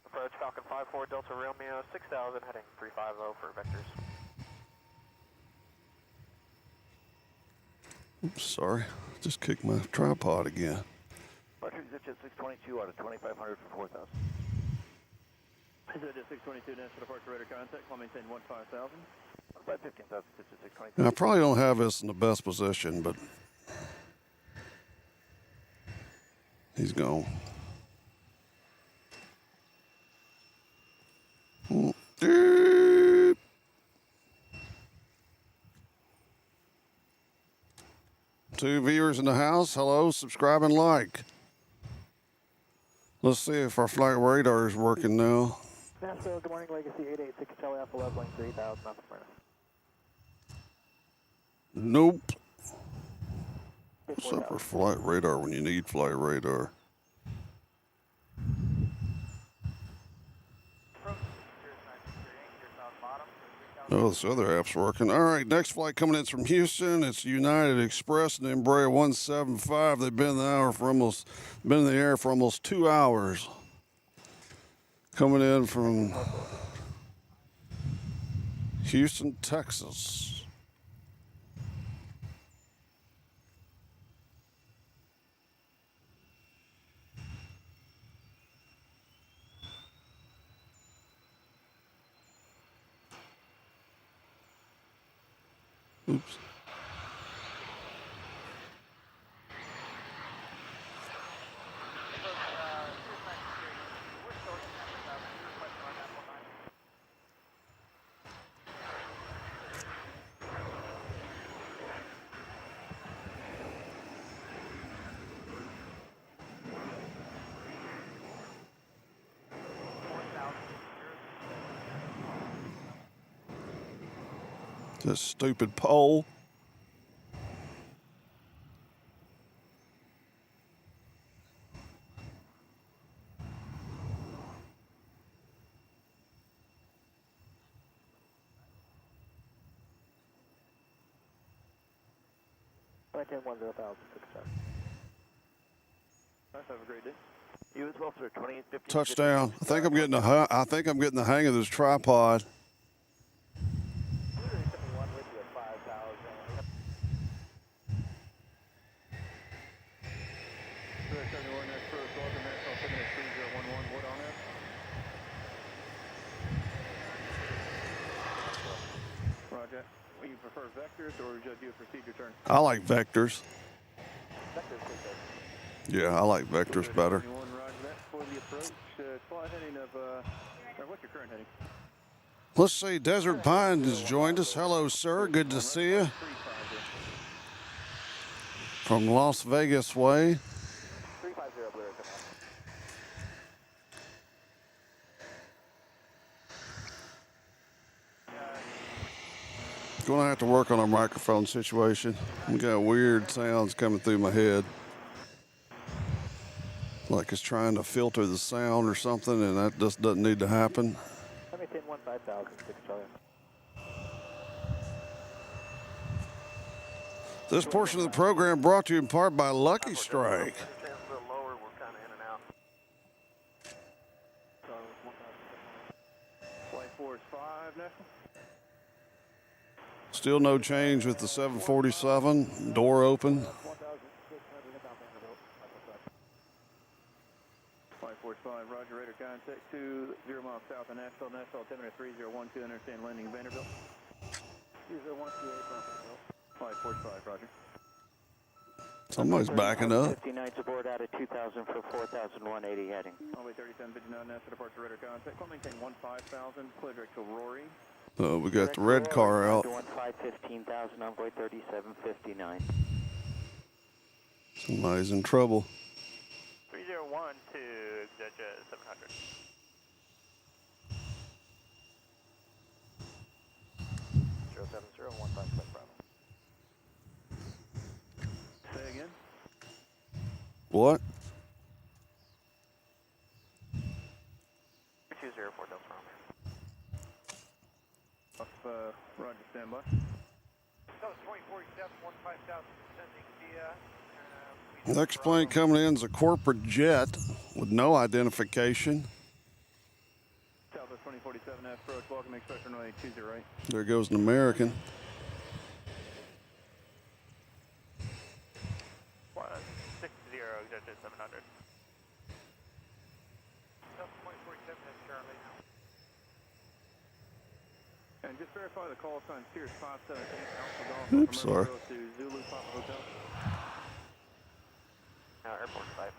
Approach Falcon 54 Delta Romeo 6000 heading 350 for vectors. Oops, sorry. Just kicked my tripod again. Departure exit at 622 out of 2500 for 4000. Is it at 622 National Departure Radar contact, call maintain 15,000. About 15,000 at 622. And I probably don't have this in the best position, but he's gone. Beep. Two viewers in the house. Hello, subscribe and like. Let's see if our flight radar is working now. Nashville, good morning, Legacy 886 Charlie Alpha leveling 3000 off Smyrna. Nope. What's up for flight radar when you need flight radar? Oh, this other app's working. All right, next flight coming in from Houston. It's United Express and Embraer 175. They've been in the air for almost 2 hours. Coming in from Houston, Texas. Oops. This stupid pole. Maintain 10,000 Have a great day. You as well, sir. 2850. Touchdown. I think I'm getting the hang of this tripod. Roger. Will you prefer vectors or would you do a procedure turn? I like vectors. Yeah, I like vectors better. Roger that. For the approach, flight heading of, what's your current heading? Let's see, Desert Pine has joined us. Hello, sir. Good to see you. From Las Vegas way. 350 Blue Command. Gonna have to work on our microphone situation. We got weird sounds coming through my head. Like it's trying to filter the sound or something, and that just doesn't need to happen. Maintain 15,000 Charlie. This portion of the program brought to you in part by Lucky Strike. Stands a little lower, we're kind of in and out. Flight 4 is 5, Nashville. Still no change with the 747. Door open. 1,600 inbound Vanderbilt. Flight 4 is 5, roger, radar contact 2, 0 miles south of Nashville. Nashville, altimeter 3012, understand landing Vanderbilt. 20128 Vanderbilt. Flight 4 is 5, roger. Somebody's backing up. 59 aboard out of 2,000 for 4,180 heading. Runway 3759, Nashville departure radar contact. Call maintain 15,000, clear direct to Rory. We got the red car out. 15,000, envoy 3759. Somebody's in trouble. 301 to exit 700. Zero 70 15 Bravo. Say again. What? 204 Delta Off, roger, standby. So 2047, 15,000 descending via. Next plane coming in is a corporate jet with no identification. Southwest 2047, approach, welcome, expression runway 208. There goes an American. 160, exit 700. Delta 2047 is Charlie now. And just verify the call sign, Sears 578, Alpha Golf. Oops, sorry. To Zulu Papa Hotel. Airport 5.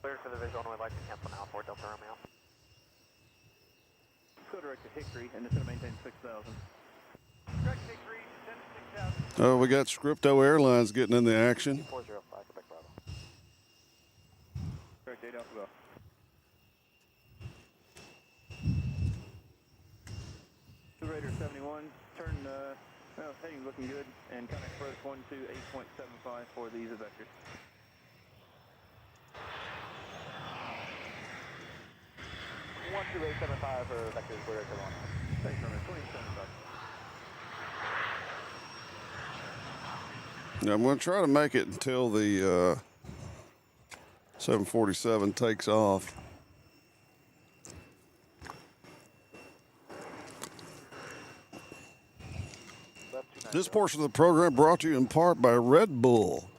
Clear for the visual, and we'd like to cancel now for Delta Romeo. Go direct to Hickory, and it's going to maintain 6,000. Direct Hickory, descend 6,000. Oh, we got Scripto Airlines getting in the action. 405 Quebec Bravo. Direct 8 Alpha Golf. Two Raider 71, turn, heading looking good, and contact approach 128.75 for these vectors. 12875 for vectors, we're at 1. Thanks, Runway 2075. Now, I'm going to try to make it until the 747 takes off. This portion of the program brought to you in part by Red Bull.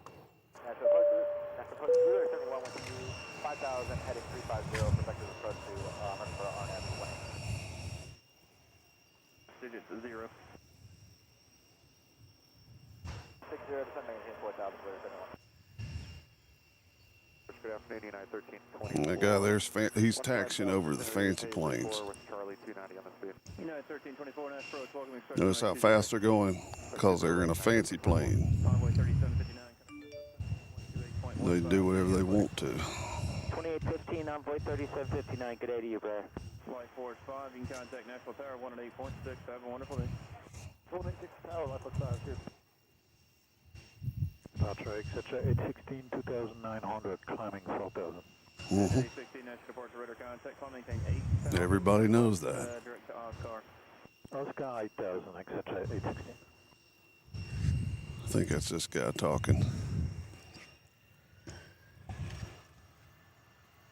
National Post Cruiser 71 with you, 5,000 heading 350 for vectors approach to Murfreesboro RNAV 20. Digits 0. 60 descend maintain 4,000 for 71. Good afternoon, United 1320. And that guy there's he's taxiing over the fancy planes. With Charlie 290 on the speed. United 1324, Nash approach, welcome, expression Notice how fast they're going because they're in a fancy plane. Convoy 3759. They do whatever they want to. 2815, envoy 3759, good day to you, Brad. Flight 4 is 5, you can contact Nashville Tower 108.6. Have a wonderful day. 186 Tower, left foot 5, here. Departure etc. 816, 2,900, climbing 4,000. 816, Nash departure radar contact, call maintain 8. Everybody knows that. Direct to Oscar. Oscar 8,000, etc. 816. I think that's this guy talking.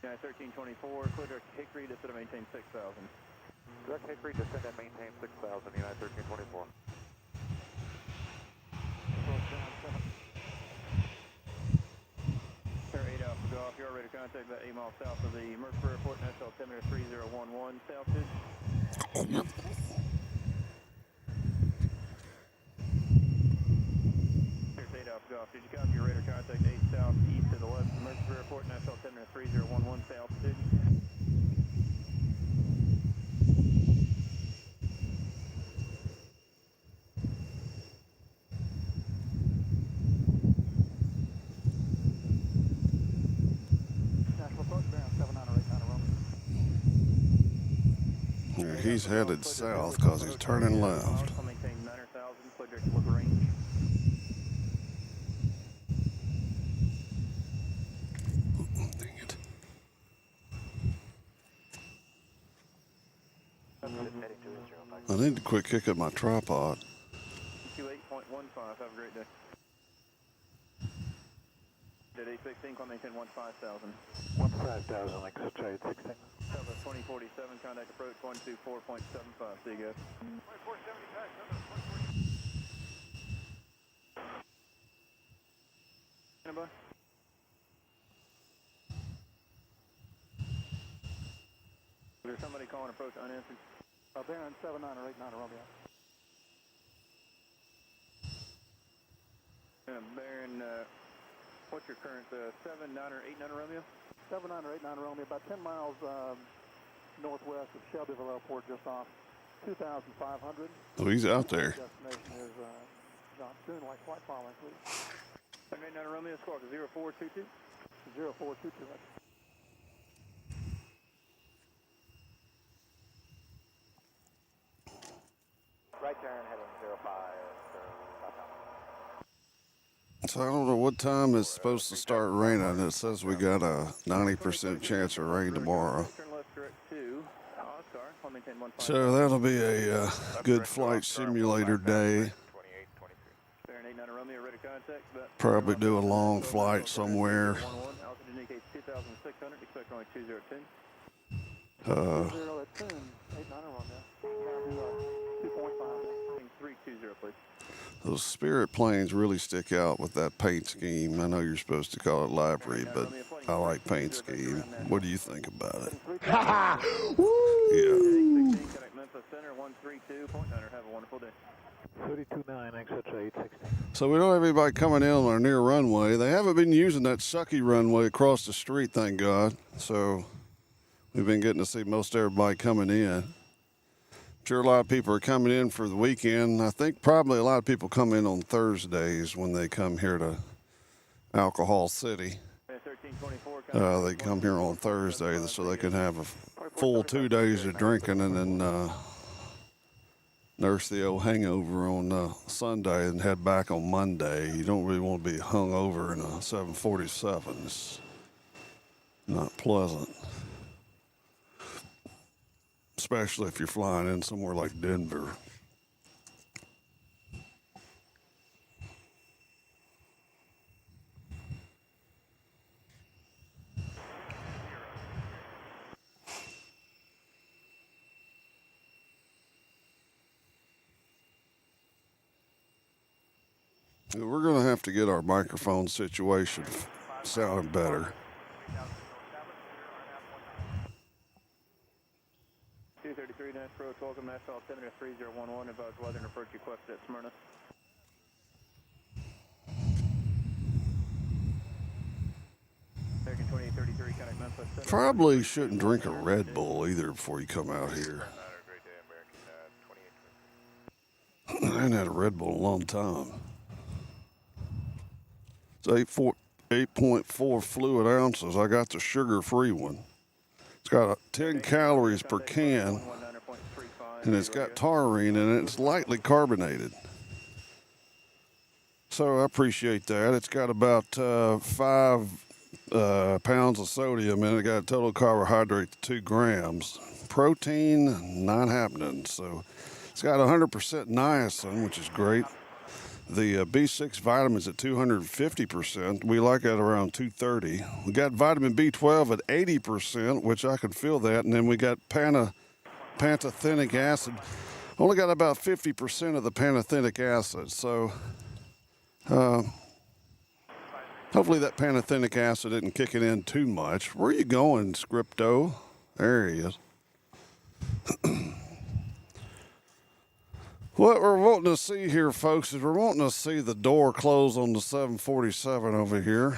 United 1324, clear direct to Hickory, this to maintain 6,000. Direct Hickory, descend and maintain 6,000, United 1324. Air 8 Alpha Golf, you're ready to contact about 8 miles south of the Murfreesboro Airport, National altimeter 3011, altitude. Here's 8 Alpha Golf, did you copy your radar contact 8 south east to the west of the Murfreesboro Airport, National altimeter 3011, altitude? Yeah, he's headed south because he's turning left. I'll maintain 9,000, clear direct to LaGrange. Dang it. need to quit kicking my tripod. 28.15. Have a great day. At 816, call maintain 15,000. 15,000, like such 816. Delta 2047, contact approach 124.75. See you guys. 2475, Standby. Is there somebody calling approach unanswered? Baron 79 or 89 Romeo. Baron, what's your current 79 or 89 Romeo? 79 or 89 Romeo, about 10 miles northwest of Shelbyville Airport, just off 2,500. Oh, he's out there. Destination is not soon, like flight following, please. 79 Romeo, squawk 0422. 0422. Right turn, heading 05. So I don't know what time it's supposed to start raining. It says we got a 90% chance of rain tomorrow. Turn left direct to Oscar. Call maintain 15. So that'll be a good flight simulator day. Baron 89 Romeo, ready to contact. Probably do a long flight somewhere. Altitude indicates 2,600. Expect only 2010. 0 at tune, 89 Romeo. Down to 2.5. 320, please. Those Spirit planes really stick out with that paint scheme. I know you're supposed to call it livery, but I like paint scheme. What do you think about it? Yeah. 816, connect Memphis Center, 132.9. Have a wonderful day. 32.9, exit 816. So we don't have anybody coming in on our near runway. They haven't been using that sucky runway across the street, thank God. So we've been getting to see most everybody coming in. Sure, a lot of people are coming in for the weekend. I think probably a lot of people come in on Thursdays when they come here to Alcohol City. 1324, They come here on Thursday so they can have a full 2 days of drinking and then nurse the old hangover on Sunday and head back on Monday. You don't really want to be hung over in a 747. It's not pleasant. Especially if you're flying in somewhere like Denver. We're going to have to get our microphone situation sounding better. 233 Nash Approach, welcome Nashville 3011, advise weather and approach requested at Smyrna. American 2833, connect Memphis Center. Probably shouldn't drink a Red Bull either before you come out here. I ain't had a Red Bull in a long time. It's 8.4 fluid ounces. I got the sugar-free one. It's got 10 calories per can, and it's got taurine in it. It's lightly carbonated. So I appreciate that. It's got about 5 pounds of sodium in it. It got a total carbohydrate to 2 grams. Protein, not happening. So it's got 100% niacin, which is great. The B6 vitamins at 250%. We like it around 230. We got vitamin B12 at 80%, which I can feel that. And then we got pantothenic acid. Only got about 50% of the pantothenic acid. So hopefully that pantothenic acid isn't kicking in too much. Where are you going, Scripto? There he is. What we're wanting to see here, folks, is we're wanting to see the door close on the 747 over here.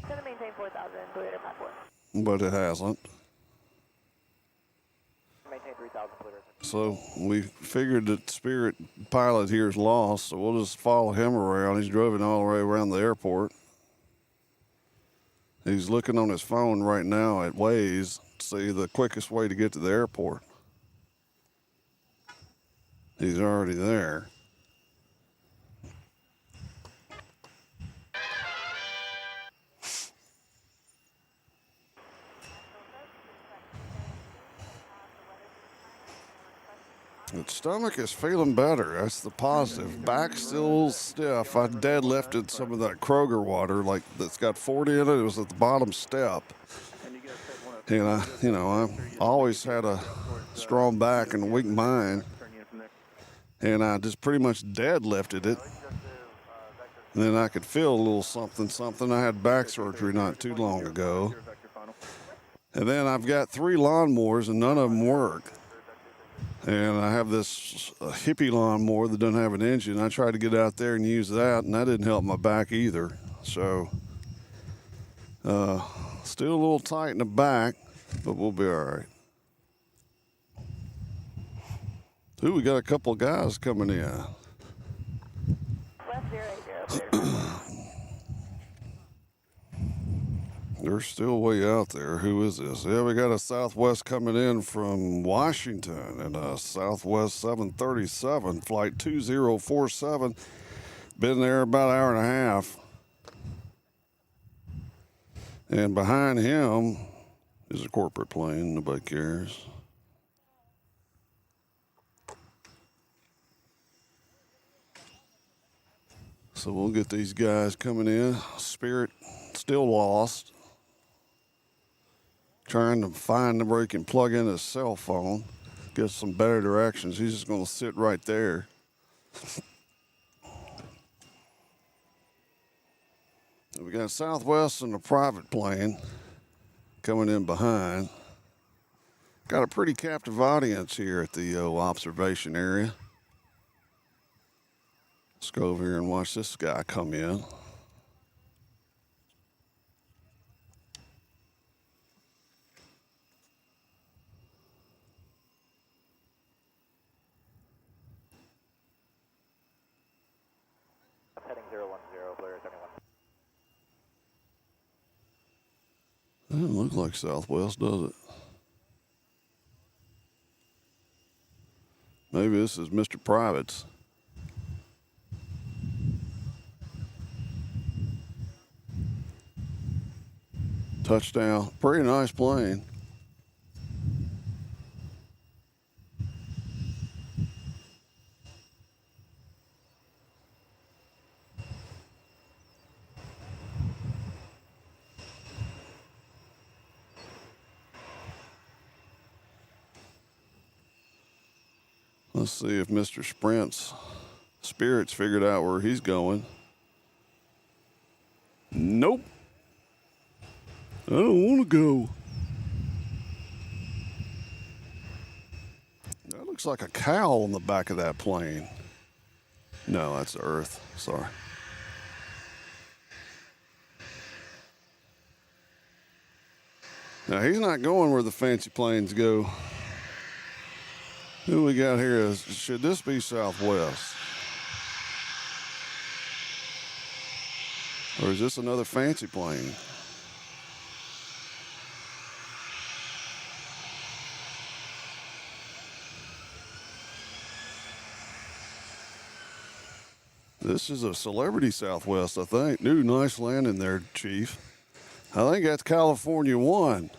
Gonna maintain 4,000, Toyota platform. But it hasn't. Maintain 3,000 liters. So we figured that Spirit pilot here is lost, so we'll just follow him around. He's driving all the way around the airport. He's looking on his phone right now at Waze to see the quickest way to get to the airport. He's already there. stomach is feeling better. That's the positive. Back still a little stiff. I deadlifted some of that Kroger water, like that's got 40 in it. It was at the bottom step. And I always had a strong back and a weak mind. And I just pretty much deadlifted it. And then I could feel a little something. I had back surgery not too long ago. And then I've got 3 lawnmowers and none of them work. And I have this hippie lawnmower that doesn't have an engine. I tried to get out there and use that, and that didn't help my back either. So, still a little tight in the back, but we'll be all right. Ooh, we got a couple of guys coming in. West 080, They're still way out there. Who is this? Yeah, we got a Southwest coming in from Washington and a Southwest 737, flight 2047. Been there about an hour and a half. And behind him is a corporate plane. Nobody cares. So we'll get these guys coming in. Spirit still lost. Trying to find where he can plug in his cell phone, get some better directions. He's just going to sit right there. We got Southwest and a private plane coming in behind. Got a pretty captive audience here at the observation area. Let's go over here and watch this guy come in. Heading 010, Blair 71. Doesn't look like Southwest, does it? Maybe this is Mr. Private's. Touchdown. Pretty nice plane. Let's see if Mr. Spirit's figured out where he's going. Nope. I don't want to go. That looks like a cow on the back of that plane. No, that's the Earth. Sorry. Now, he's not going where the fancy planes go. Who we got here? Should this be Southwest? Or is this another fancy plane? This is a Celebrity Southwest, I think. Ooh, nice landing there, Chief. I think that's California 1.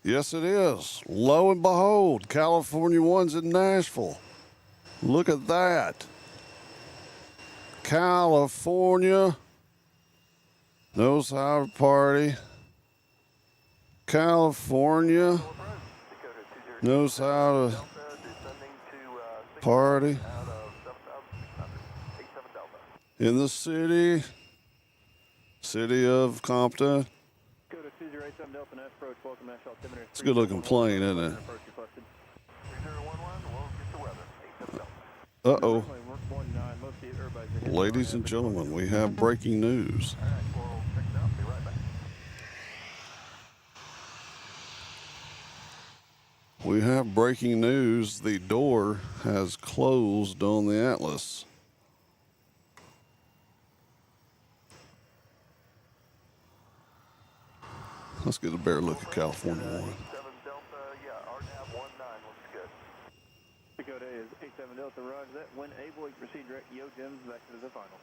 Yes, it is. Lo and behold, California 1's in Nashville. Look at that. California knows how to party. California knows how to party. In the city of Compton. It's a good looking plane, isn't it? Uh-oh. Ladies and gentlemen, we have breaking news. We have breaking news. The door has closed on the Atlas. Let's get a better look at California 1. 7 Delta, yeah, RNAV 19 looks good. Dakota is 87 Delta, roger that. When able, you proceed direct Yojin, vector to the final.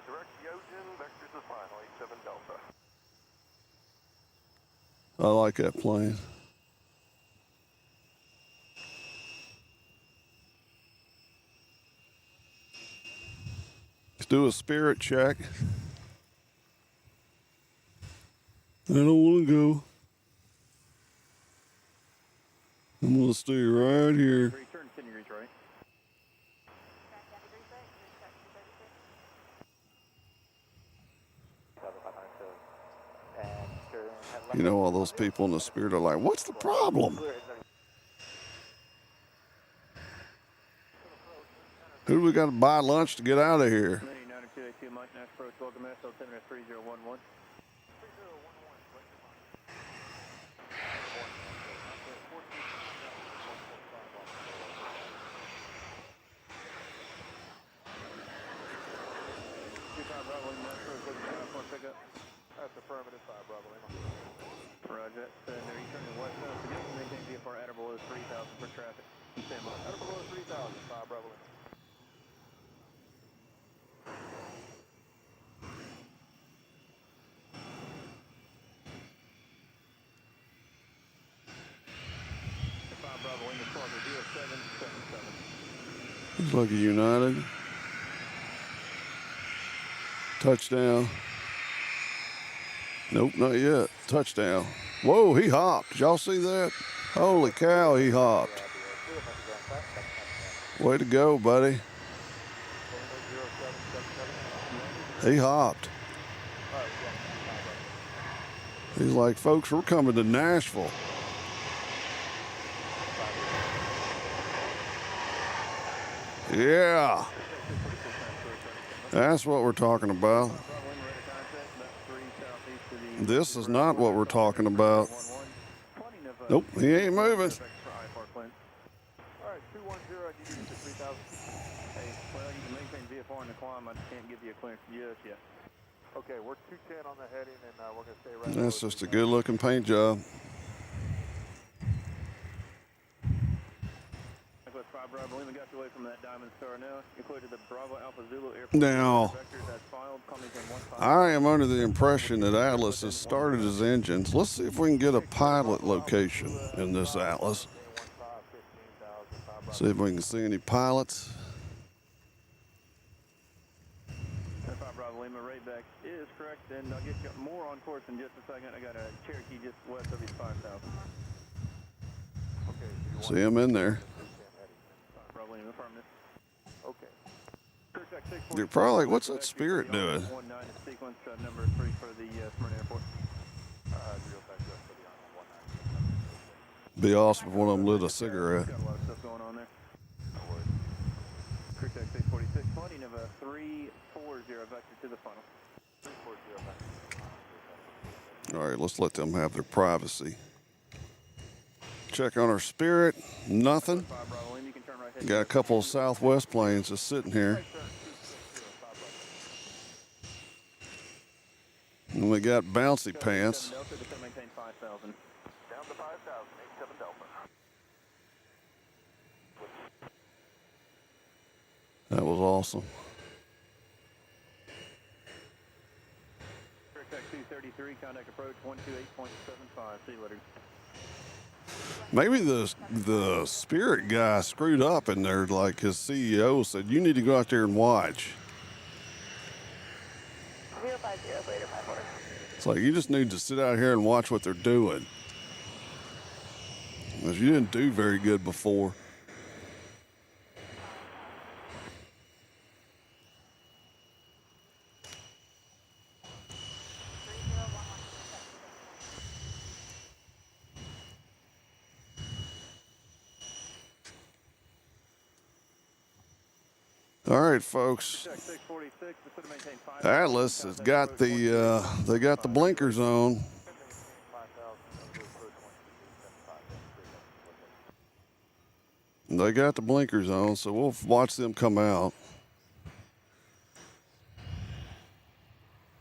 Direct Yojin, vector to final, 87 Delta. I like that plane. Let's do a spirit check. I don't want to go. I'm going to stay right here. Turn 10 degrees right. You know, all those people in the spirit are like, what's the problem? Who do we got to buy lunch to get out of here? 9282 Mike Nash approach, welcome Nashville, 3011. That's affirmative, 5 Bravo Lima. Roger. There, you turning west now. Suggest to maintain VFR at or below 3,000 for traffic. Stand by. At or below 3,000, 5 Bravo Lima. Looks like a United. Touchdown. Nope, not yet. Touchdown. Whoa, he hopped. Did y'all see that? Holy cow, he hopped. Way to go, buddy. He hopped. He's like, folks, we're coming to Nashville. Yeah. That's what we're talking about. This is not what we're talking about. Nope, he ain't moving. All right, 210, I need you to 3,000. Hey, well, you can maintain VFR in the climb. I just can't give you a clearance just yet. Okay, we're 210 on the heading, and we're going to stay right That's just a good looking paint job. Northwest 5 Bravo Lima got you away from that Diamond Star now. Included the Bravo Alpha Zulu airport. Now, I am under the impression that Atlas has started his engines. Let's see if we can get a pilot location in this Atlas. See if we can see any pilots. 5 Bravo Lima, Rayback is correct, and I'll get you more on course in just a second. I got a Cherokee just west of you, 5,000. Okay, See him in there. Bravo Lima, affirmative. Okay. You're probably like, what's that Spirit doing? 19 sequence number 3 for the Smyrna Airport. Be awesome if one of them lit a cigarette. Got a lot of stuff going on there. Creek Tech 646, flooding of a 340 vector to the funnel. 340 vector. All right, let's let them have their privacy. Check on our Spirit, nothing. Got a couple of Southwest planes just sitting here. And we got bouncy pants. Delta to maintain 5,000. Down to 5,000, 87 Delta. That was awesome. Creek Tech 233, contact approach 128.75. See you later. Maybe the Spirit guy screwed up in there, like his CEO said, you need to go out there and watch. 050, later 54. It's like, you just need to sit out here and watch what they're doing. Because you didn't do very good before. All right, folks. Atlas has got the they got the blinkers on. They got the blinkers on, so we'll watch them come out.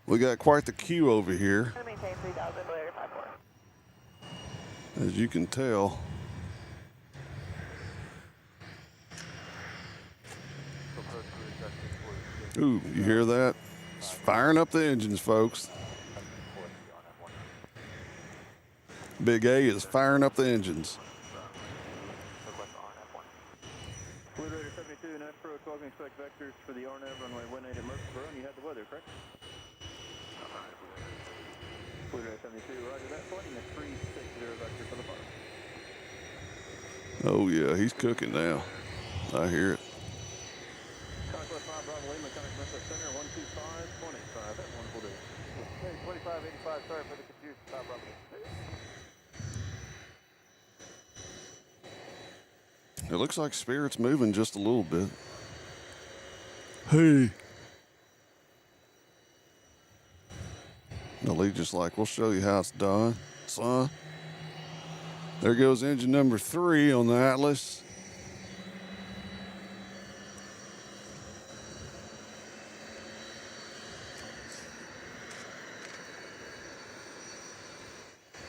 We got quite the queue over here, Maintain 3,000, later 54. as you can tell. Ooh, you hear that? It's firing up the engines, folks. Big A is firing up the engines. Blue Raider 72 72, Nashville, 12, expect vectors for the RNAV runway 18 at Murfreesboro, and you had the weather, correct? Pluto 72, roger that, pointing at 360 vector for the fire. Oh, yeah, he's cooking now. I hear it. Conquest 5 Bravo Lima, Contact Mesa Center, 125.85, that's wonderful day. Okay, 2585, sorry for the confusion. Top Bravo. It looks like Spirit's moving just a little bit. Hey. The lead just like, we'll show you how it's done, son. There goes engine number 3 on the Atlas.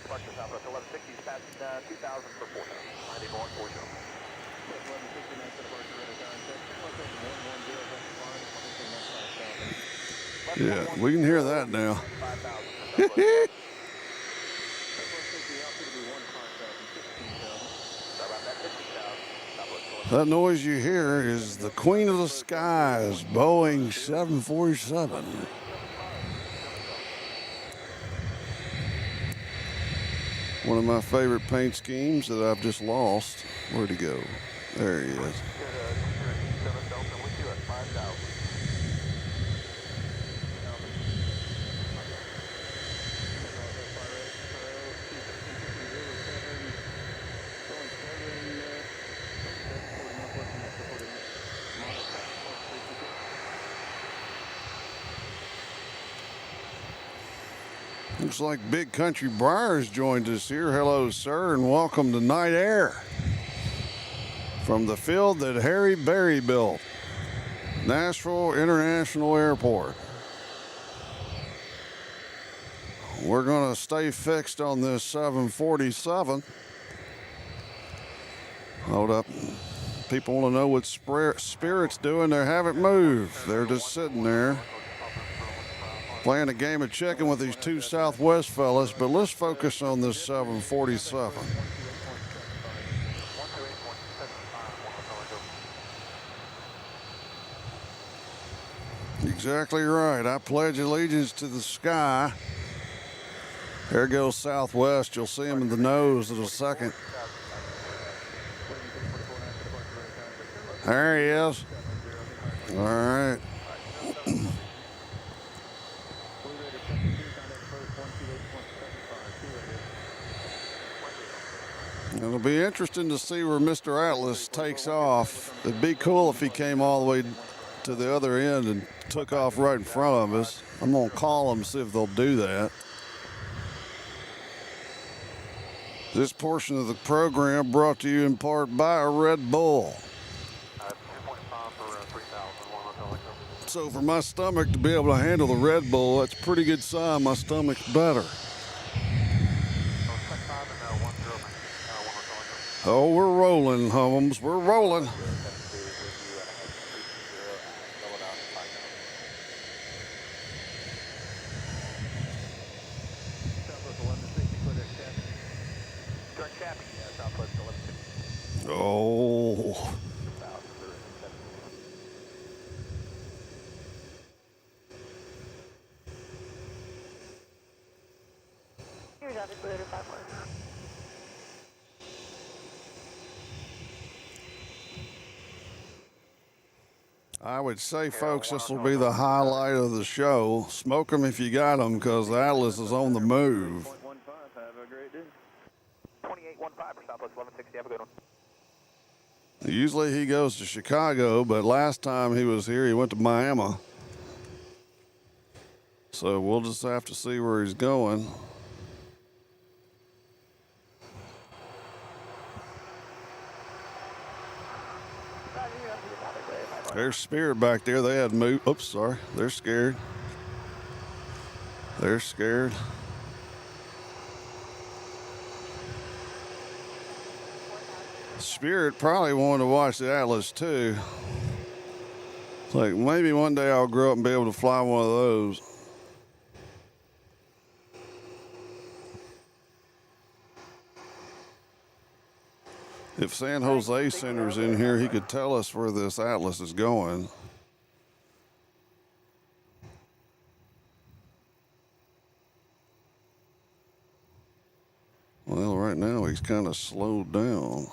Departure Southwest 1160 is passing 2000 for 4,000. 9140. That's 1160, next departure, radar contact, location 110, vector flying, pointing at 5,000. Yeah, we can hear that now. 1160, altitude will be 15,000, 16,000. Sorry about that, 15,000. Southwest 1160. That noise you hear is the Queen of the Skies, Boeing 747. One of my favorite paint schemes that I've just lost. Where'd he go? There he is. Good, 7 Delta with you at 5,000. Looks like Big Country Briar's joined us here. Hello, sir, and welcome to Night Air. From the field that Harry Berry built, Nashville International Airport. We're going to stay fixed on this 747. Hold up. People want to know what Spirit's doing. They haven't moved. They're just sitting there playing a game of chicken with these two Southwest fellas, but let's focus on this 747. Exactly right. I pledge allegiance to the sky. There goes Southwest. You'll see him in the nose in a second. There he is. All right. It'll be interesting to see where Mr. Atlas takes off. It'd be cool if he came all the way to the other end and took off right in front of us. I'm going to call them, see if they'll do that. This portion of the program brought to you in part by a Red Bull. 2.5 for 3,000. So for my stomach to be able to handle the Red Bull, that's a pretty good sign. My stomach's better. Oh, we're rolling, Holmes. We're rolling. Oh. Here's out the Pluto 51. I would say, folks, this will be the highlight of the show. Smoke them if you got them, because Atlas is on the move. 0.15, have a great day. 2815 for Southwest 1160. Have a good one. Usually he goes to Chicago, but last time he was here, he went to Miami. So we'll just have to see where he's going. There's Spirit back there. They had moved. Oops, sorry. They're scared. They're scared. Spirit probably wanted to watch the Atlas too. It's like maybe one day I'll grow up and be able to fly one of those. If San Jose Center's in here, he could tell us where this Atlas is going. Well, right now he's kind of slowed down.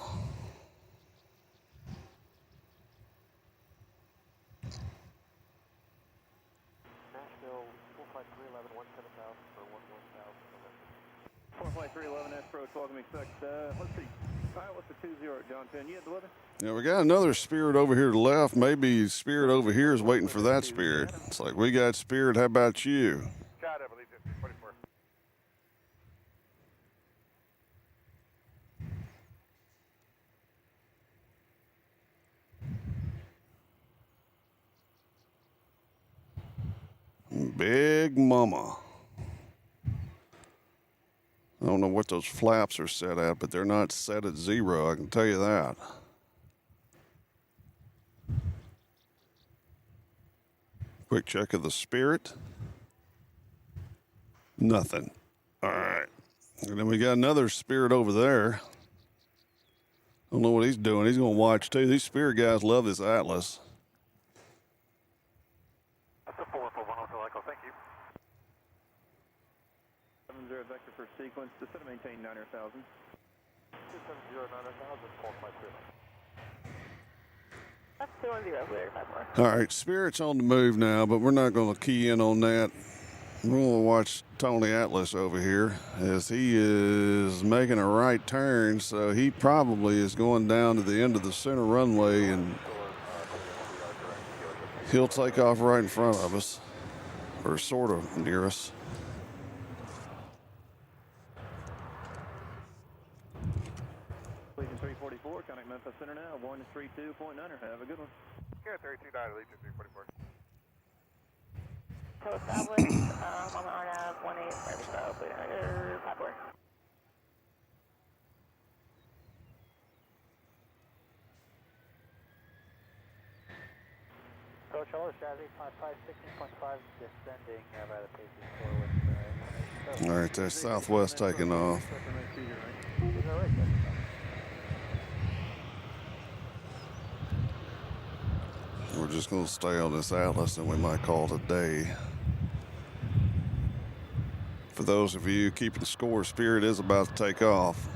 Nashville 45311 17000 for 11000. 45311 Astro, welcome, expect, let's see, pilot with the 20 at John Penn. You have the weather? Yeah, we got another Spirit over here to the left. Maybe Spirit over here is waiting for that Spirit. It's like, we got Spirit, how about you? Got it, I believe 44. Big Mama. I don't know what those flaps are set at, but they're not set at 0, I can tell you that. Quick check of the Spirit. Nothing. All right. And then we got another Spirit over there. Don't know what he's doing. He's going to watch too. These Spirit guys love this Atlas. That's a 4 for 110 Echo, thank you. 70 vector for sequence, to set and maintain 9,000. 270 9000 453. That's 210, clear, 54. All right, Spirit's on the move now, but we're not going to key in on that. We're going to watch Tony Atlas over here as he is making a right turn, so he probably is going down to the end of the center runway, and he'll take off right in front of us, or sort of near us. Legion 344, contact Memphis Center now, 132.9. Have a good one. Yeah, 329, Legion 344. So established, on the RNAV, 18, so clear, 54. Coach, hello, Chassis 55 16.5, descending by the pacing floor with All right, that's Southwest taking off. We're just going to stay on this Atlas, and we might call it a day. For those of you keeping score, Spirit is about to take off.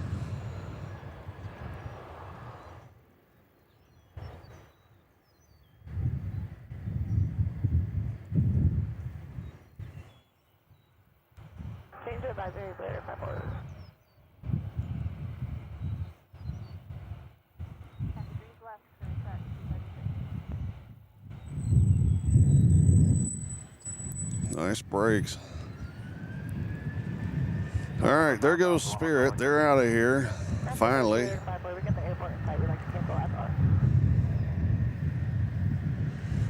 Change to advisory, clear, 54. Nice brakes. All right, there goes Spirit. They're out of here. Finally. We get the airport in sight, we like to cancel that far.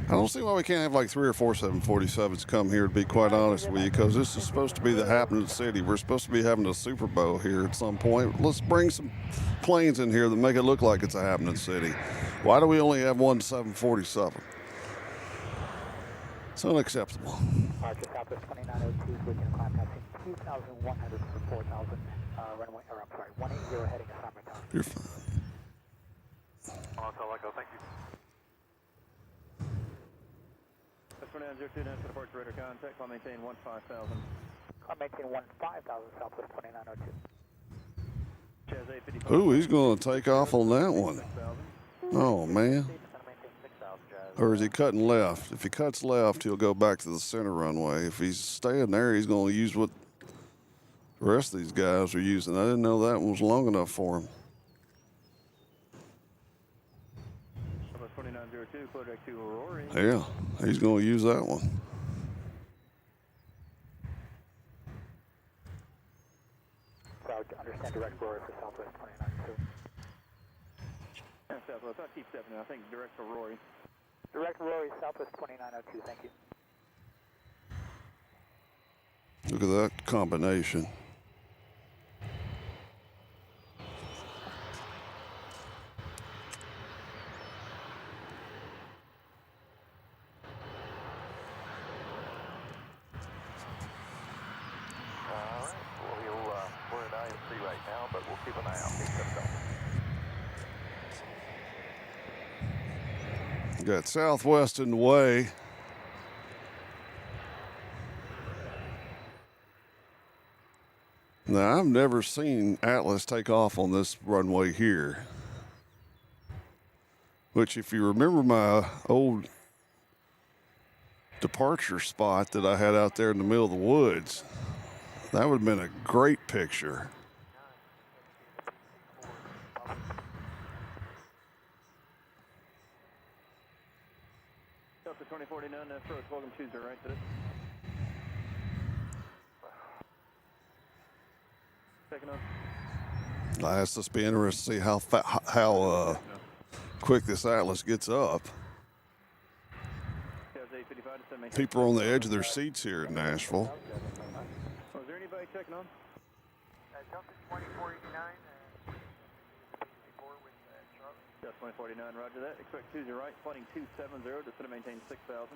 I don't see why we can't have like 3 or 4 747s come here, to be quite honest with you, because this is supposed to be the happening city. We're supposed to be having a Super Bowl here at some point. Let's bring some planes in here that make it look like it's a happening city. Why do we only have one 747? It's unacceptable. Archer Southwest 2902, switching to climb passing 2,100 for 4,000, runway, or I'm sorry, 180 heading to summertime. You're fine. 110 Echo, thank you. That's 49029 for departure radar contact, climb maintain 15,000. Climb maintain 15,000, Southwest 2902. Chaz 855. Ooh, he's going to take off on that one. 6,000. Oh, man. Maintain 6,000, Jazz. Or is he cutting left? If he cuts left, he'll go back to the center runway. If he's staying there, he's going to use what the rest of these guys are using. I didn't know that one was long enough for him. Southwest 2902, clear deck 2 Aurora. Yeah, he's going to use that one. So I understand direct roar for Southwest 2902. Yeah, Southwest, I'll keep stepping. I think direct for Rory. Direct roar Southwest 2902, thank you. Look at that combination. Alright, we're at IMC right now, but we'll keep an eye out. Got Southwest in the way. Now, I've never seen Atlas take off on this runway here. Which, if you remember my old departure spot that I had out there in the middle of the woods, that would have been a great picture. Delta 2049, approach, welcome Tuesday, right to this. Taking on. Last, let's be interested to see how quick this Atlas gets up. People are on the edge of their seats here in Nashville. Was there anybody checking on? Delta 2049, Delta 2049, roger that. Expect 20 right, flighting 270, just going to maintain 6,000.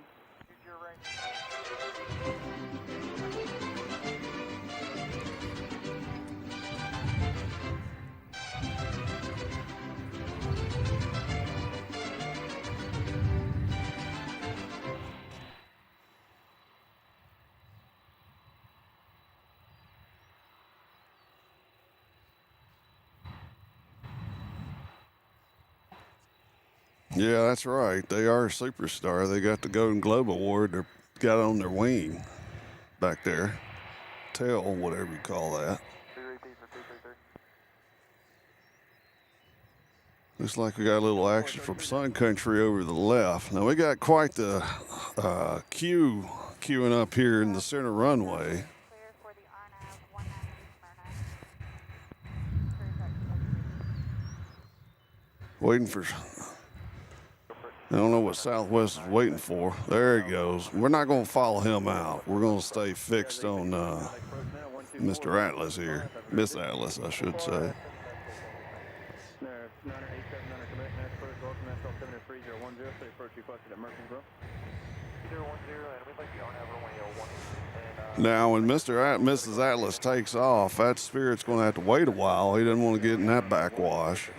20 right. Yeah, that's right. They are a superstar. They got the Golden Globe Award. They got on their wing back there. Tail, whatever you call that. Looks like we got a little action from Sun Country over to the left. Now, we got quite the queue queuing up here in the center runway. Clear for the RNAV 190 Smyrna. Waiting for... I don't know what Southwest is waiting for. There he goes. We're not going to follow him out. We're going to stay fixed on Mr. Atlas here. Miss Atlas, I should say. Now, when Mrs. Atlas takes off, that Spirit's going to have to wait a while. He doesn't want to get in that backwash.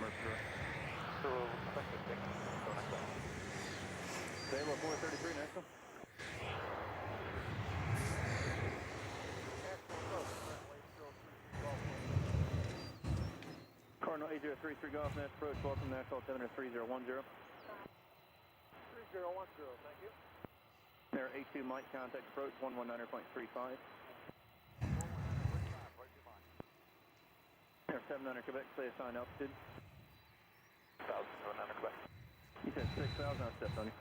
Cardinal 8033 Golf, Nash approach, welcome Nashville 3010. 3010, thank you. There, 82 Mike, contact approach 119.35. There, 700 Quebec, stay assigned altitude. 1,700 Quebec. You said 6,000, I stepped on you.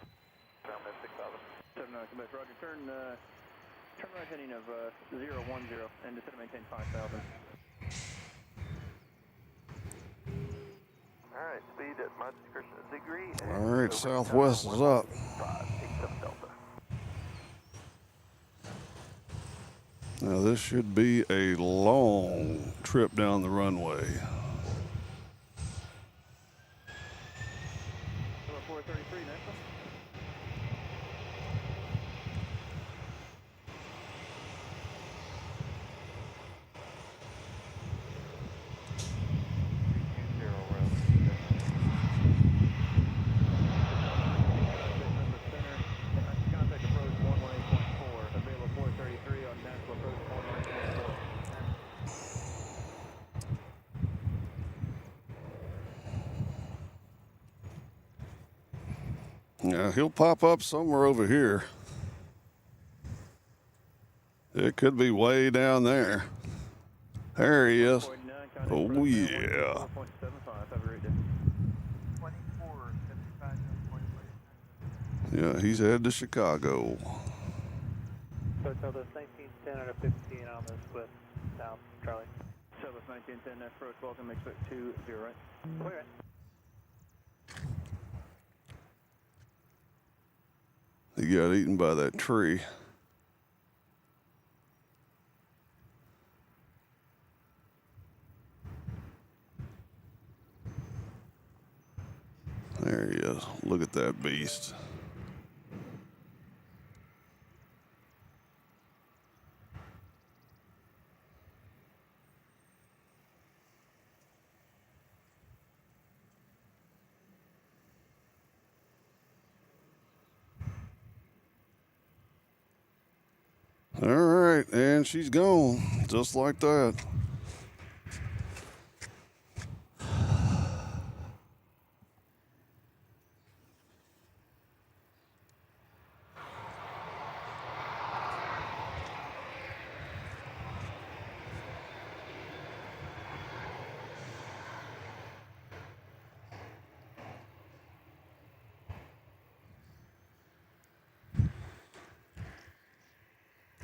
Down there, 6,000. 700 Quebec, roger, turn right heading of 010 and descend to maintain 5,000. All right, speed at my discretion a degree. All right, Southwest is up. 587 Delta. Now, this should be a long trip down the runway. 433, Nashville. Yeah, he'll pop up somewhere over here. It could be way down there. There he is. Oh, yeah. 2475. Yeah, he's headed to Chicago. So tell us 1910 out of 15 on this with South Charlie. Southwest 1910, Nash approach, welcome, expect 20 right. Clear it. He got eaten by that tree. There he is. Look at that beast. and she's gone, just like that.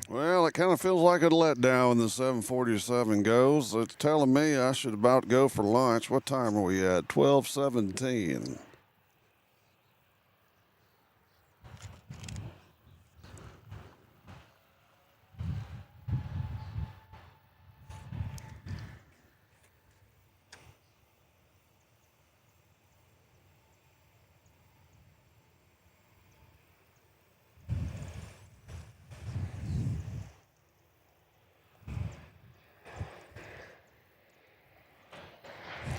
Well, it kind of feels like a letdown when the 747 goes. It's telling me I should about go for lunch. What time are we at? 12:17.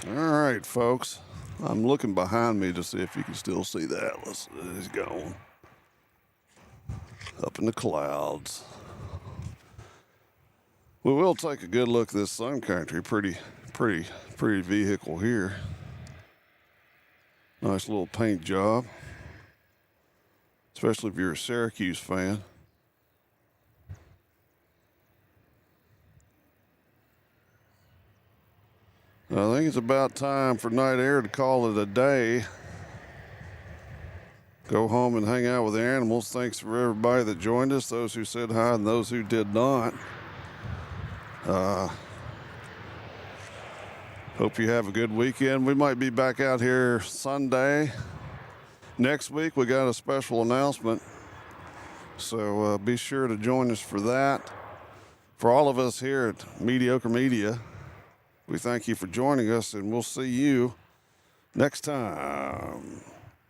All right, folks. I'm looking behind me to see if you can still see the Atlas. It's gone. Up in the clouds. We will take a good look at this Sun Country. Pretty vehicle here. Nice little paint job. Especially if you're a Syracuse fan. I think it's about time for Night Air to call it a day. Go home and hang out with the animals. Thanks for everybody that joined us, those who said hi and those who did not. Hope you have a good weekend. We might be back out here Sunday. Next week, we got a special announcement. So be sure to join us for that. For all of us here at Mediocre Media, we thank you for joining us, and we'll see you next time.